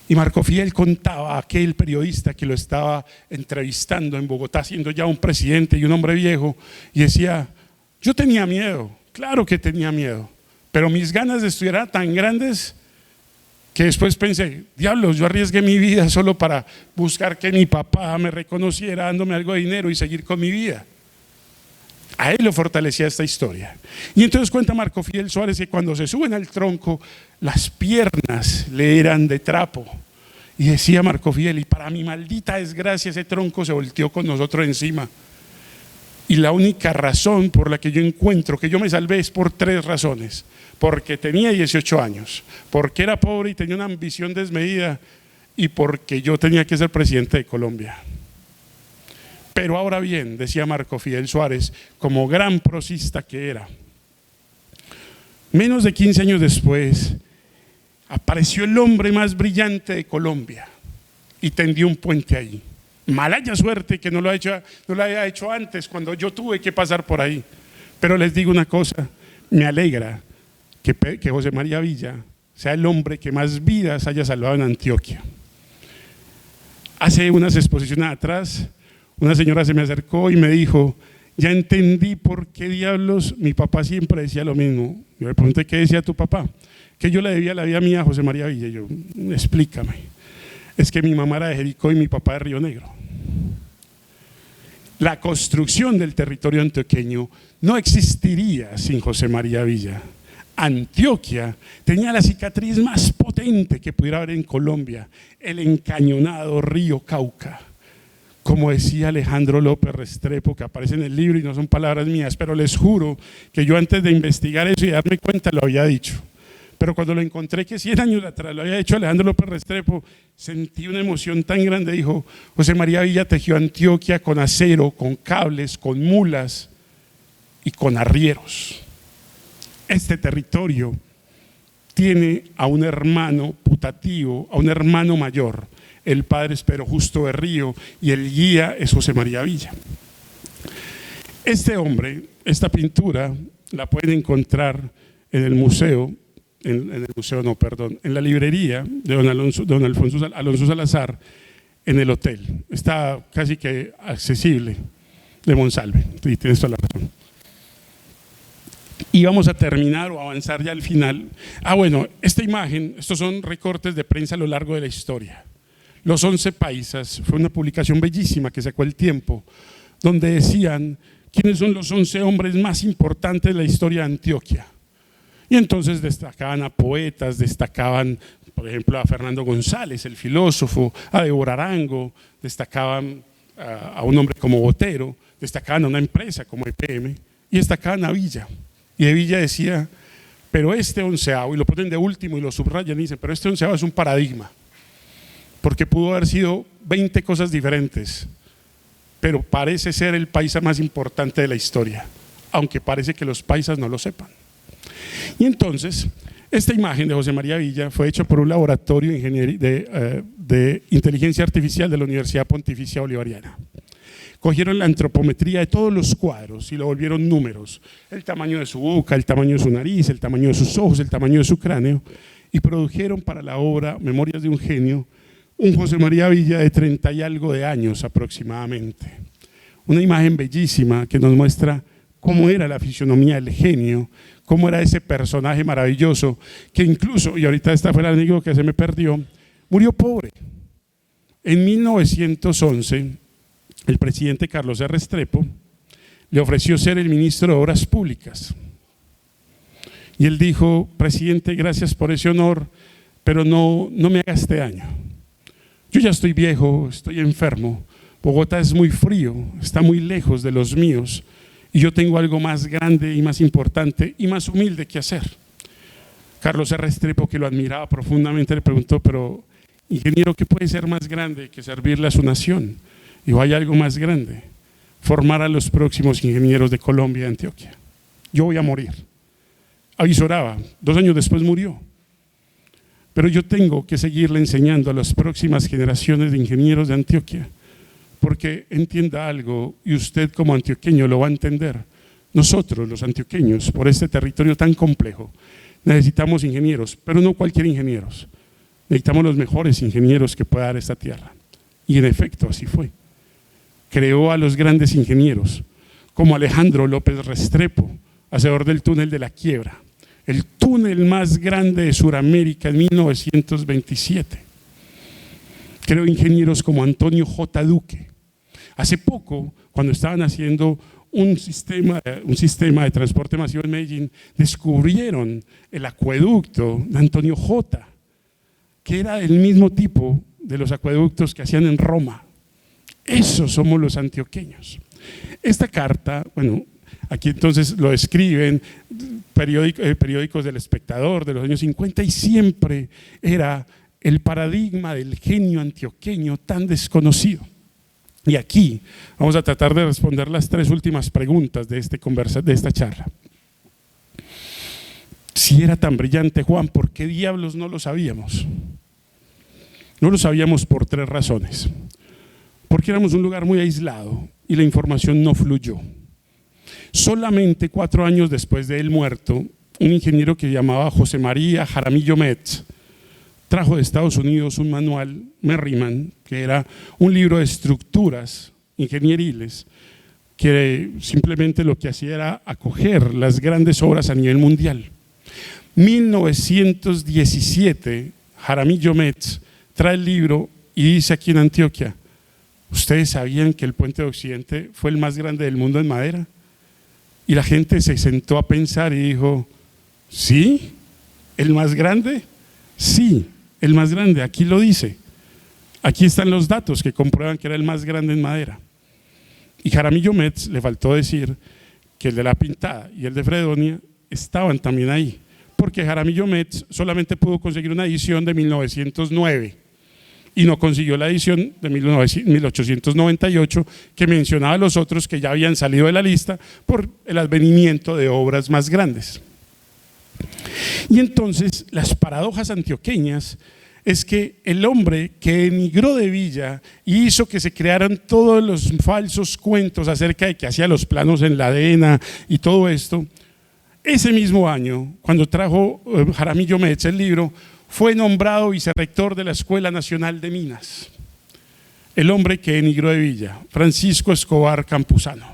Y Marco Fidel contaba a aquel periodista que lo estaba entrevistando en Bogotá, siendo ya un presidente y un hombre viejo, y decía: yo tenía miedo, claro que tenía miedo, pero mis ganas de estudiar eran tan grandes que después pensé: diablos, yo arriesgué mi vida solo para buscar que mi papá me reconociera dándome algo de dinero y seguir con mi vida. A él lo fortalecía esta historia. Y entonces cuenta Marco Fidel Suárez que cuando se suben al tronco, las piernas le eran de trapo. Y decía Marco Fidel: y para mi maldita desgracia ese tronco se volteó con nosotros encima. Y la única razón por la que yo encuentro que yo me salvé es por 3 razones. Porque tenía 18 años, porque era pobre y tenía una ambición desmedida, y porque yo tenía que ser presidente de Colombia. Pero ahora bien, decía Marco Fidel Suárez, como gran prosista que era, menos de 15 años después, apareció el hombre más brillante de Colombia y tendió un puente ahí. Mala suerte que no lo había hecho antes, cuando yo tuve que pasar por ahí. Pero les digo una cosa, me alegra que José María Villa sea el hombre que más vidas haya salvado en Antioquia. Hace unas exposiciones atrás, una señora se me acercó y me dijo: ya entendí por qué diablos mi papá siempre decía lo mismo. Yo le pregunté: ¿qué decía tu papá? Que yo le debía la vida mía a José María Villa. Y yo: explícame. Es que mi mamá era de Jericó y mi papá de Río Negro. La construcción del territorio antioqueño no existiría sin José María Villa. Antioquia tenía la cicatriz más potente que pudiera haber en Colombia, el encañonado río Cauca. Como decía Alejandro López Restrepo, que aparece en el libro y no son palabras mías, pero les juro que yo antes de investigar eso y darme cuenta lo había dicho. Pero cuando lo encontré que 100 años atrás lo había hecho Alejandro López Restrepo, sentí una emoción tan grande. Dijo: José María Villa tejió Antioquia con acero, con cables, con mulas y con arrieros. Este territorio tiene a un hermano putativo, a un hermano mayor. El padre es Pedro Justo de Río y el guía es José María Villa. Este hombre, esta pintura, la pueden encontrar en el museo, en la librería de don Alonso Salazar, en el hotel. Está casi que accesible, de Monsalve. Sí, tienes toda la razón. Y vamos a terminar o avanzar ya al final. Bueno, esta imagen, estos son recortes de prensa a lo largo de la historia. Los 11 paisas, fue una publicación bellísima que sacó El Tiempo, donde decían quiénes son los 11 hombres más importantes de la historia de Antioquia. Y entonces destacaban a poetas, destacaban, por ejemplo, a Fernando González, el filósofo, a Débora Arango, destacaban a un hombre como Botero, destacaban a una empresa como EPM y destacaban a Villa. Y de Villa decía, pero este onceavo, y lo ponen de último y lo subrayan y dicen, pero este onceavo es un paradigma, porque pudo haber sido 20 cosas diferentes, pero parece ser el paisa más importante de la historia, aunque parece que los paisas no lo sepan. Y entonces, esta imagen de José María Villa fue hecha por un laboratorio de inteligencia artificial de la Universidad Pontificia Bolivariana. Cogieron la antropometría de todos los cuadros y lo volvieron números, el tamaño de su boca, el tamaño de su nariz, el tamaño de sus ojos, el tamaño de su cráneo, y produjeron para la obra Memorias de un genio un José María Villa de 30 y algo de años aproximadamente. Una imagen bellísima que nos muestra cómo era la fisionomía del genio, cómo era ese personaje maravilloso que incluso, y ahorita esta fue la anécdota que se me perdió, murió pobre. En 1911, el presidente Carlos R. Restrepo le ofreció ser el ministro de Obras Públicas. Y él dijo, presidente, gracias por ese honor, pero no me haga este daño. Yo ya estoy viejo, estoy enfermo, Bogotá es muy frío, está muy lejos de los míos y yo tengo algo más grande y más importante y más humilde que hacer. Carlos R. Restrepo, que lo admiraba profundamente, le preguntó, pero ingeniero, ¿qué puede ser más grande que servirle a su nación? Dijo, hay algo más grande, formar a los próximos ingenieros de Colombia y de Antioquia. Yo voy a morir. Avisoraba, 2 años después murió. Pero yo tengo que seguirle enseñando a las próximas generaciones de ingenieros de Antioquia, porque entienda algo, y usted como antioqueño lo va a entender. Nosotros, los antioqueños, por este territorio tan complejo, necesitamos ingenieros, pero no cualquier ingenieros. Necesitamos los mejores ingenieros que pueda dar esta tierra. Y en efecto, así fue. Creó a los grandes ingenieros, como Alejandro López Restrepo, hacedor del túnel de la Quiebra, el túnel más grande de Sudamérica en 1927. Creó ingenieros como Antonio J. Duque. Hace poco, cuando estaban haciendo un sistema de transporte masivo en Medellín, descubrieron el acueducto de Antonio J., que era del mismo tipo de los acueductos que hacían en Roma. Esos somos los antioqueños. Esta carta, bueno, aquí entonces lo escriben periódicos del Espectador de los años 50 y siempre era el paradigma del genio antioqueño tan desconocido. Y aquí vamos a tratar de responder las 3 últimas preguntas de esta charla. Si era tan brillante Juan, ¿por qué diablos no lo sabíamos? No lo sabíamos por 3 razones. Porque éramos un lugar muy aislado y la información no fluyó. Solamente 4 años después de él muerto, un ingeniero que llamaba José María Jaramillo Metz trajo de Estados Unidos un manual, Merriman, que era un libro de estructuras ingenieriles, que simplemente lo que hacía era acoger las grandes obras a nivel mundial. 1917, Jaramillo Metz trae el libro y dice aquí en Antioquia, ¿ustedes sabían que el puente de Occidente fue el más grande del mundo en madera? Y la gente se sentó a pensar y dijo, ¿sí? ¿El más grande? Sí, el más grande, aquí lo dice. Aquí están los datos que comprueban que era el más grande en madera. Y Jaramillo Metz le faltó decir que el de la Pintada y el de Fredonia estaban también ahí, porque Jaramillo Metz solamente pudo conseguir una edición de 1909 y no consiguió la edición de 1898 que mencionaba a los otros que ya habían salido de la lista por el advenimiento de obras más grandes. Y entonces las paradojas antioqueñas es que el hombre que denigró de Villa y hizo que se crearan todos los falsos cuentos acerca de que hacía los planos en la arena y todo esto, ese mismo año, cuando trajo Jaramillo Metz el libro, fue nombrado vicerrector de la Escuela Nacional de Minas. El hombre que denigró de Villa, Francisco Escobar Campuzano.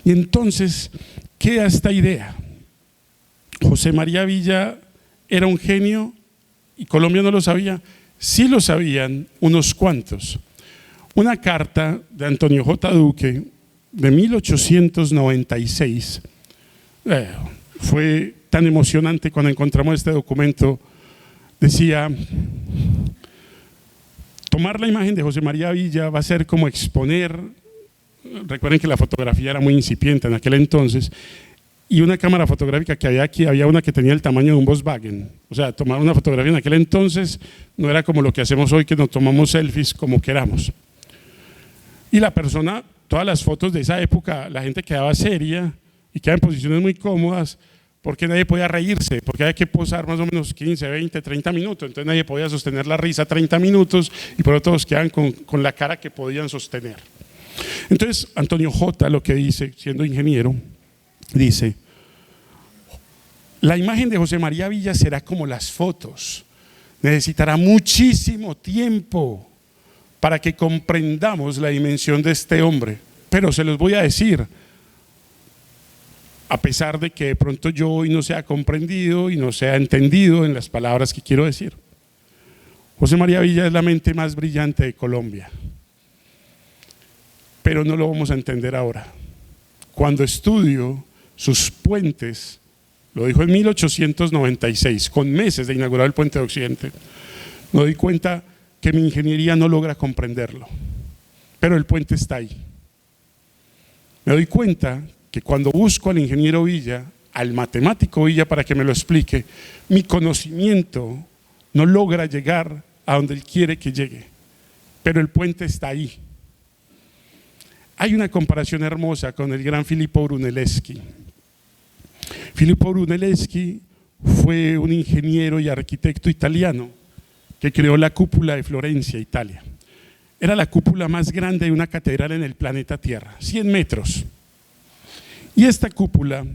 Y entonces queda esta idea. José María Villa era un genio y Colombia no lo sabía. Sí lo sabían unos cuantos. Una carta de Antonio J. Duque de 1896 fue tan emocionante cuando encontramos este documento. Decía, tomar la imagen de José María Villa va a ser como exponer, recuerden que la fotografía era muy incipiente en aquel entonces, y una cámara fotográfica que había aquí, había una que tenía el tamaño de un Volkswagen. O sea, tomar una fotografía en aquel entonces no era como lo que hacemos hoy, que nos tomamos selfies como queramos. Y la persona, todas las fotos de esa época, la gente quedaba seria y quedaba en posiciones muy cómodas, porque nadie podía reírse, porque había que posar más o menos 15, 20, 30 minutos, entonces nadie podía sostener la risa 30 minutos y por eso todos quedaban con la cara que podían sostener. Entonces Antonio J. lo que dice, siendo ingeniero, dice: la imagen de José María Villa será como las fotos, necesitará muchísimo tiempo para que comprendamos la dimensión de este hombre, pero se los voy a decir, a pesar de que de pronto yo hoy no sea comprendido y no sea entendido en las palabras que quiero decir. José María Villa es la mente más brillante de Colombia, pero no lo vamos a entender ahora. Cuando estudio sus puentes, lo dijo en 1896, con meses de inaugurar el puente de Occidente, me doy cuenta que mi ingeniería no logra comprenderlo, pero el puente está ahí. Me doy cuenta que cuando busco al ingeniero Villa, al matemático Villa para que me lo explique, mi conocimiento no logra llegar a donde él quiere que llegue, pero el puente está ahí. Hay una comparación hermosa con el gran Filippo Brunelleschi. Filippo Brunelleschi fue un ingeniero y arquitecto italiano que creó la cúpula de Florencia, Italia. Era la cúpula más grande de una catedral en el planeta Tierra, 100 metros. Y esta cúpula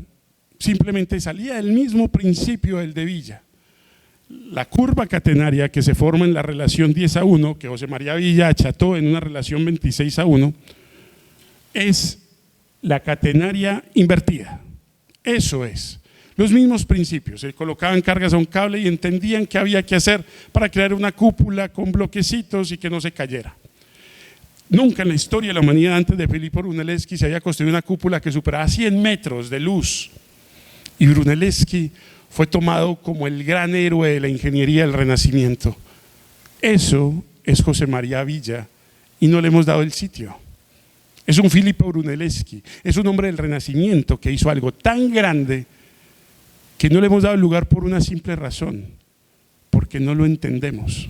simplemente salía del mismo principio del de Villa. La curva catenaria que se forma en la relación 10:1, que José María Villa acható en una relación 26:1, es la catenaria invertida. Eso es. Los mismos principios. Se colocaban cargas a un cable y entendían qué había que hacer para crear una cúpula con bloquecitos y que no se cayera. Nunca en la historia de la humanidad antes de Filippo Brunelleschi se había construido una cúpula que superaba 100 metros de luz. Y Brunelleschi fue tomado como el gran héroe de la ingeniería del Renacimiento. Eso es José María Villa y no le hemos dado el sitio. Es un Filippo Brunelleschi, es un hombre del Renacimiento que hizo algo tan grande que no le hemos dado el lugar por una simple razón, porque no lo entendemos.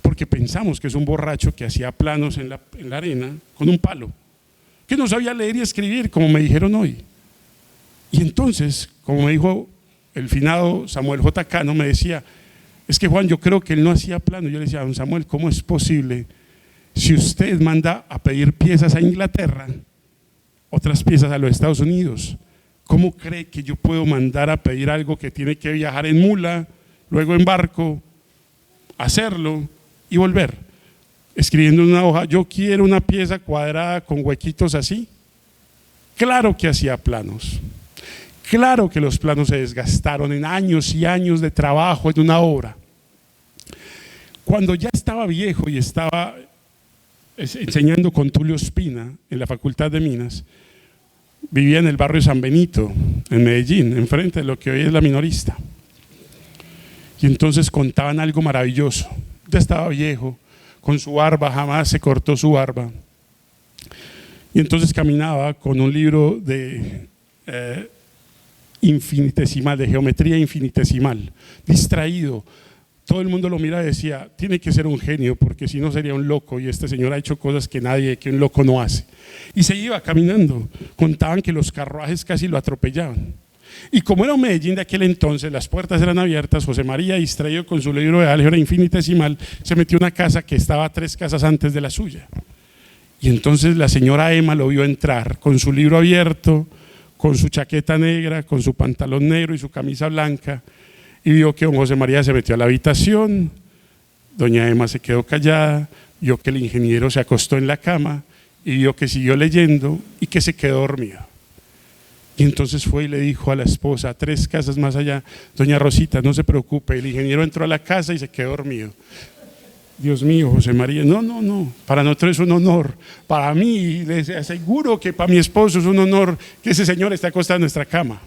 Porque pensamos que es un borracho que hacía planos en la arena con un palo, que no sabía leer y escribir, como me dijeron hoy. Y entonces, como me dijo el finado Samuel J. Cano, me decía: es que Juan, yo creo que él no hacía planos. Yo le decía: don Samuel, ¿cómo es posible? Si usted manda a pedir piezas a Inglaterra, otras piezas a los Estados Unidos, ¿cómo cree que yo puedo mandar a pedir algo que tiene que viajar en mula, luego en barco, hacerlo y volver? Escribiendo en una hoja: yo quiero una pieza cuadrada con huequitos así. Claro que hacía planos, claro que los planos se desgastaron en años y años de trabajo en una obra. Cuando ya estaba viejo y estaba enseñando con Tulio Spina en la Facultad de Minas, vivía en el barrio San Benito, en Medellín, enfrente de lo que hoy es la Minorista. Y entonces contaban algo maravilloso. Ya estaba viejo, con su barba, jamás se cortó su barba. Y entonces caminaba con un libro de infinitesimal, de geometría infinitesimal, distraído. Todo el mundo lo mira y decía: tiene que ser un genio, porque si no sería un loco, y este señor ha hecho cosas que un loco no hace. Y se iba caminando. Contaban que los carruajes casi lo atropellaban. Y como era un Medellín de aquel entonces, las puertas eran abiertas. José María, distraído con su libro de álgebra infinitesimal, se metió en una casa que estaba 3 casas antes de la suya. Y entonces la señora Emma lo vio entrar con su libro abierto, con su chaqueta negra, con su pantalón negro y su camisa blanca, y vio que don José María se metió a la habitación. Doña Emma se quedó callada, vio que el ingeniero se acostó en la cama y vio que siguió leyendo y que se quedó dormido. Y entonces fue y le dijo a la esposa, 3 casas más allá: doña Rosita, no se preocupe, el ingeniero entró a la casa y se quedó dormido. Dios mío, José María: no, para nosotros es un honor. Para mí, les aseguro que para mi esposo es un honor que ese señor esté acostado en nuestra cama.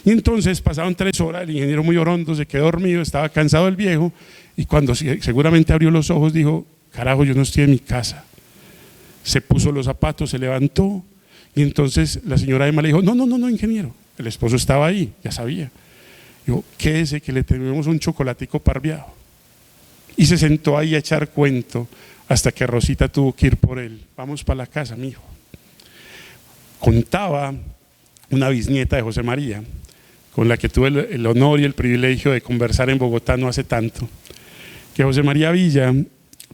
Y entonces pasaron 3 horas, el ingeniero muy orondo se quedó dormido, estaba cansado el viejo, y cuando seguramente abrió los ojos dijo: carajo, yo no estoy en mi casa. Se puso los zapatos, se levantó y entonces la señora Emma le dijo, no, ingeniero. El esposo estaba ahí, ya sabía. Dijo, quédese que le tenemos un chocolatico parviado. Y se sentó ahí a echar cuento hasta que Rosita tuvo que ir por él. Vamos para la casa, mijo. Contaba una bisnieta de José María, con la que tuve el honor y el privilegio de conversar en Bogotá no hace tanto, que José María Villa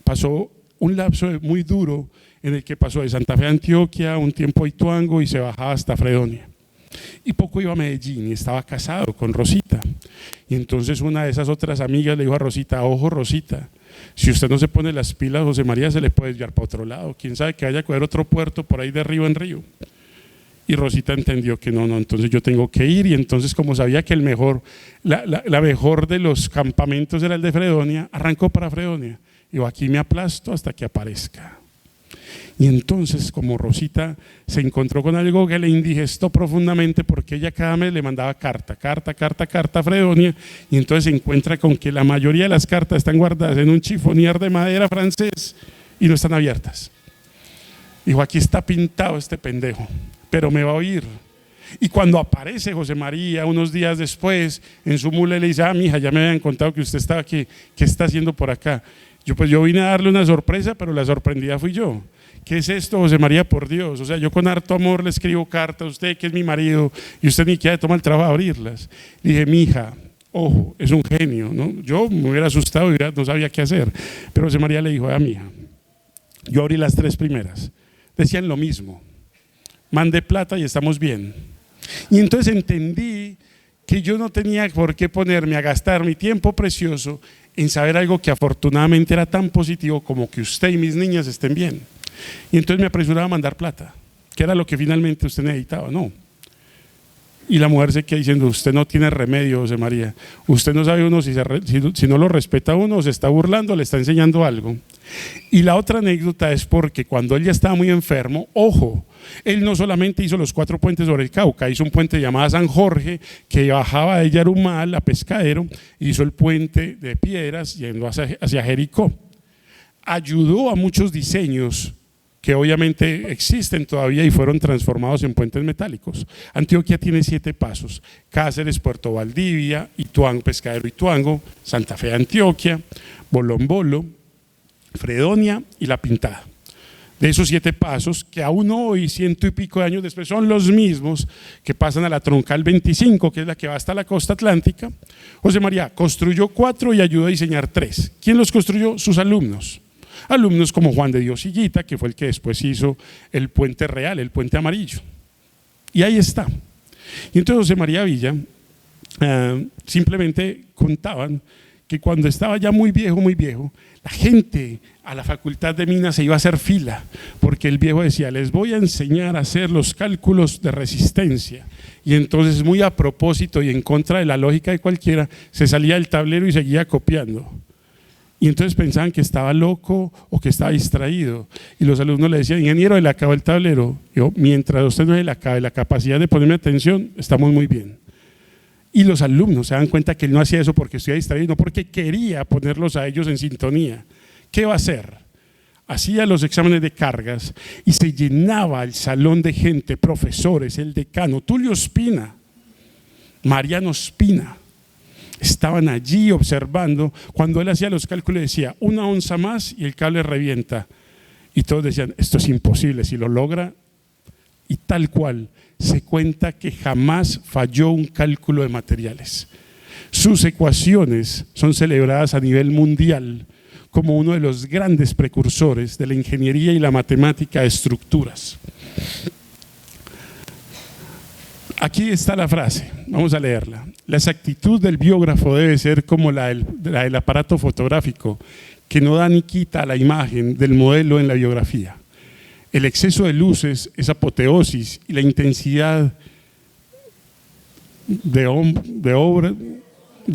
pasó un lapso muy duro en el que pasó de Santa Fe a Antioquia, un tiempo a Ituango y se bajaba hasta Fredonia. Y poco iba a Medellín y estaba casado con Rosita. Y entonces una de esas otras amigas le dijo a Rosita, ojo Rosita, si usted no se pone las pilas, José María se le puede desviar para otro lado. Quién sabe que vaya a coger otro puerto por ahí de río en río. Y Rosita entendió que no, entonces yo tengo que ir. Y entonces, como sabía que la mejor de los campamentos era el de Fredonia, arrancó para Fredonia. Y yo, aquí me aplasto hasta que aparezca. Y entonces, como Rosita se encontró con algo que le indigestó profundamente, porque ella cada mes le mandaba carta a Fredonia, y entonces se encuentra con que la mayoría de las cartas están guardadas en un chifonier de madera francés y no están abiertas. Dijo, aquí está pintado este pendejo, pero me va a oír. Y cuando aparece José María unos días después en su mula, le dice, mija, ya me habían contado que usted estaba aquí, ¿qué está haciendo por acá? Yo vine a darle una sorpresa, pero la sorprendida fui yo. ¿Qué es esto, José María, por Dios? O sea, yo con harto amor le escribo cartas a usted, que es mi marido, y usted ni siquiera toma el trabajo de abrirlas. Le dije, mija, ojo, es un genio, ¿no? Yo me hubiera asustado y no sabía qué hacer. Pero José María le dijo, mija, yo abrí las 3 primeras. Decían lo mismo, mande plata y estamos bien. Y entonces entendí que yo no tenía por qué ponerme a gastar mi tiempo precioso en saber algo que afortunadamente era tan positivo como que usted y mis niñas estén bien. Y entonces me apresuraba a mandar plata, que era lo que finalmente usted necesitaba, ¿no? Y la mujer se queda diciendo, usted no tiene remedio, José María. Usted no sabe uno si no lo respeta a uno, o se está burlando, le está enseñando algo. Y la otra anécdota es porque cuando él ya estaba muy enfermo, ojo, él no solamente hizo los 4 puentes sobre el Cauca, hizo un puente llamado San Jorge, que bajaba de Yarumal a Pescadero, hizo el puente de piedras yendo hacia Jericó. Ayudó a muchos diseños que obviamente existen todavía y fueron transformados en puentes metálicos. Antioquia tiene 7 pasos: Cáceres, Puerto Valdivia, Ituango, Pescadero, Ituango, Santa Fe, Antioquia, Bolombolo, Fredonia y La Pintada. De esos 7 pasos, que aún hoy, 100 y pico de años después, son los mismos que pasan a la troncal 25, que es la que va hasta la costa atlántica, José María construyó 4 y ayudó a diseñar 3. ¿Quién los construyó? Sus alumnos. Alumnos como Juan de Dios Higuita, que fue el que después hizo el puente real, el puente amarillo. Y ahí está. Y entonces José María Villa simplemente contaban que cuando estaba ya muy viejo, la gente a la Facultad de Minas se iba a hacer fila, porque el viejo decía, les voy a enseñar a hacer los cálculos de resistencia. Y entonces, muy a propósito y en contra de la lógica de cualquiera, se salía del tablero y seguía copiando. Y entonces pensaban que estaba loco o que estaba distraído. Y los alumnos le decían, ingeniero, le acabó el tablero. Yo, mientras a usted no le acabe la capacidad de ponerme atención, estamos muy bien. Y los alumnos se dan cuenta que él no hacía eso porque estuviera distraído, no porque quería ponerlos a ellos en sintonía. ¿Qué va a hacer? Hacía los exámenes de cargas y se llenaba el salón de gente, profesores, el decano, Tulio Ospina, Mariano Ospina. Estaban allí observando. Cuando él hacía los cálculos decía 1 onza más y el cable revienta. Y todos decían, esto es imposible, si lo logra. Y tal cual, se cuenta que jamás falló un cálculo de materiales. Sus ecuaciones son celebradas a nivel mundial como uno de los grandes precursores de la ingeniería y la matemática de estructuras. Aquí está la frase, vamos a leerla. La exactitud del biógrafo debe ser como la del aparato fotográfico, que no da ni quita a la imagen del modelo en la biografía. El exceso de luces es apoteosis y la intensidad de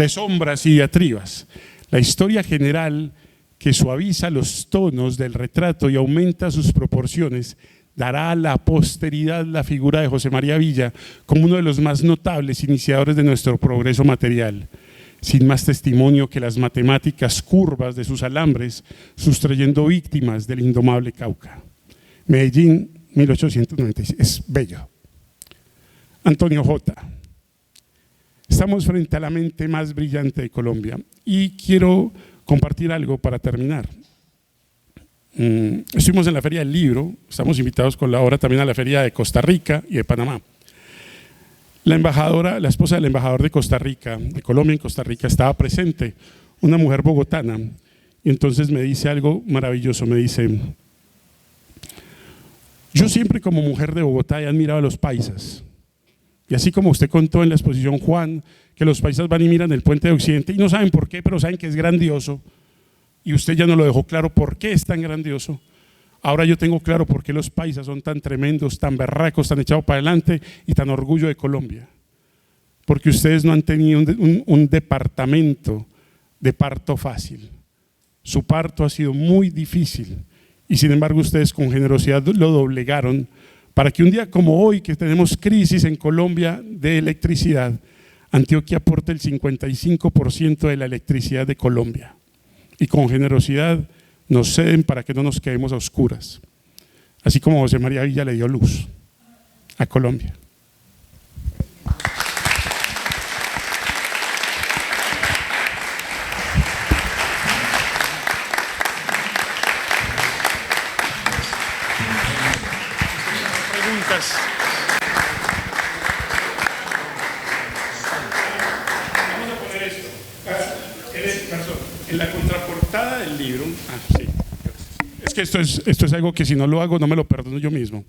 sombras y diatribas. La historia general, que suaviza los tonos del retrato y aumenta sus proporciones, dará a la posteridad la figura de José María Villa como uno de los más notables iniciadores de nuestro progreso material. sin más testimonio que las matemáticas curvas de sus alambres, sustrayendo víctimas del indomable Cauca. Medellín, 1896. Es bello. Antonio J. Estamos frente a la mente más brillante de Colombia y quiero compartir algo para terminar. Estuvimos en la Feria del Libro, estamos invitados con la obra también a la Feria de Costa Rica y de Panamá. La embajadora, la esposa del embajador de Costa Rica, de Colombia en Costa Rica, estaba presente, una mujer bogotana, y entonces me dice algo maravilloso, me dice: yo siempre como mujer de Bogotá he admirado a los paisas, y así como usted contó en la exposición, Juan, que los paisas van y miran el puente de Occidente y no saben por qué, pero saben que es grandioso, y usted ya nos lo dejó claro por qué es tan grandioso. Ahora yo tengo claro por qué los paisas son tan tremendos, tan berracos, tan echados para adelante y tan orgullo de Colombia. Porque ustedes no han tenido un departamento de parto fácil. Su parto ha sido muy difícil y sin embargo ustedes con generosidad lo doblegaron para que un día como hoy, que tenemos crisis en Colombia de electricidad, Antioquia aporte el 55% de la electricidad de Colombia. Y con generosidad nos ceden para que no nos quedemos a oscuras, así como José María Villa le dio luz a Colombia. Preguntas. Vamos a poner esto. En la contraportada del libro, sí. Es que esto es algo que si no lo hago no me lo perdono yo mismo.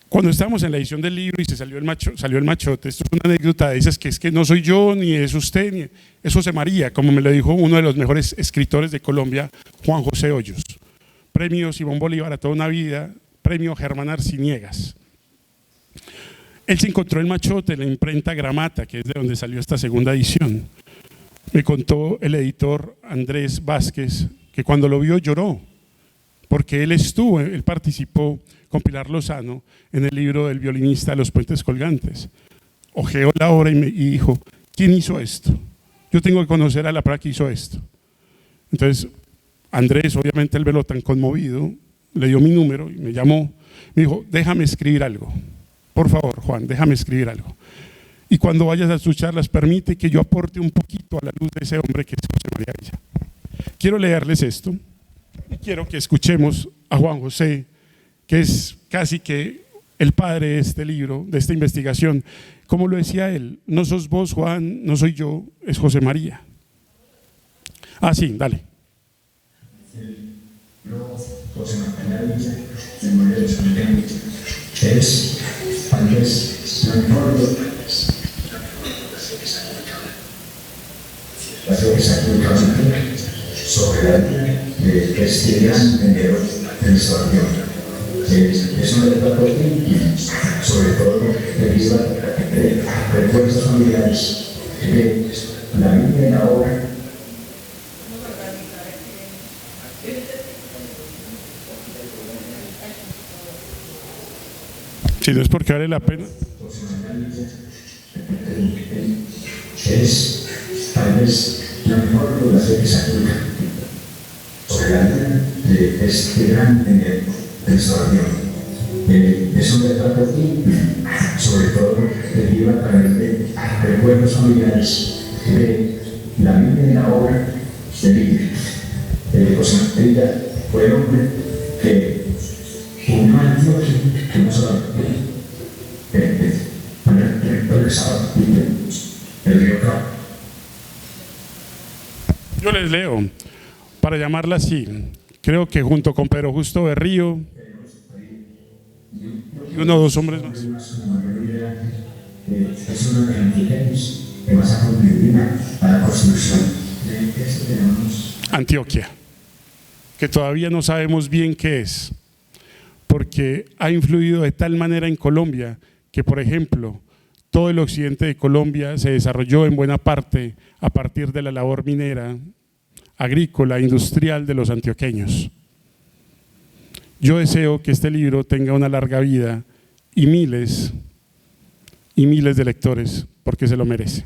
Cuando estábamos en la edición del libro y se salió el machote, esto es una anécdota, dices que es que no soy yo, ni es usted, ni es José María, como me lo dijo uno de los mejores escritores de Colombia, Juan José Hoyos. Premio Simón Bolívar a toda una vida, premio Germán Arciniegas. Él se encontró el machote en la imprenta Gramata, que es de donde salió esta segunda edición. Me contó el editor Andrés Vázquez que cuando lo vio lloró, porque él participó con Pilar Lozano en el libro del violinista de los puentes colgantes. Ojeó la obra y dijo: ¿quién hizo esto? Yo tengo que conocer a la persona que hizo esto. Entonces Andrés, obviamente él ve lo tan conmovido, le dio mi número y me llamó, me dijo: déjame escribir algo, por favor Juan, déjame escribir algo. Y cuando vayas a sus charlas, permite que yo aporte un poquito a la luz de ese hombre que es José María Villa. Quiero leerles esto y quiero que escuchemos a Juan José, que es casi que el padre de este libro, de esta investigación. Como lo decía él, no sos vos, Juan, no soy yo, es José María. Ah, sí, dale.
José María Villa, memoria de San Miguel, es tal vez la mejor de sobre la línea de este gran vendedor de restauración. Es una etapa sobre todo debido a recuerdos familiares de la vida y la obra.
Si no es porque vale la pena.
Es tal vez la mejor población que se aplica sobre la línea de este gran restauración. Es un retrato aquí, sobre todo debido a recuerdos familiares de la vida y la obra de Villa. José María fue el hombre que unió a Antioquia, que no solamente regresaba el río Cauca.
Yo les leo, para llamarla así. Creo que junto con Pedro Justo Berrío y uno o dos hombres más.
Es uno de los arquitectos que más ha contribuido a la construcción de esto que llamamos
Antioquia, que todavía no sabemos bien qué es, porque ha influido de tal manera en Colombia que, por ejemplo, todo el occidente de Colombia se desarrolló en buena parte a partir de la labor minera, agrícola, industrial de los antioqueños. Yo deseo que este libro tenga una larga vida y miles de lectores, porque se lo merece.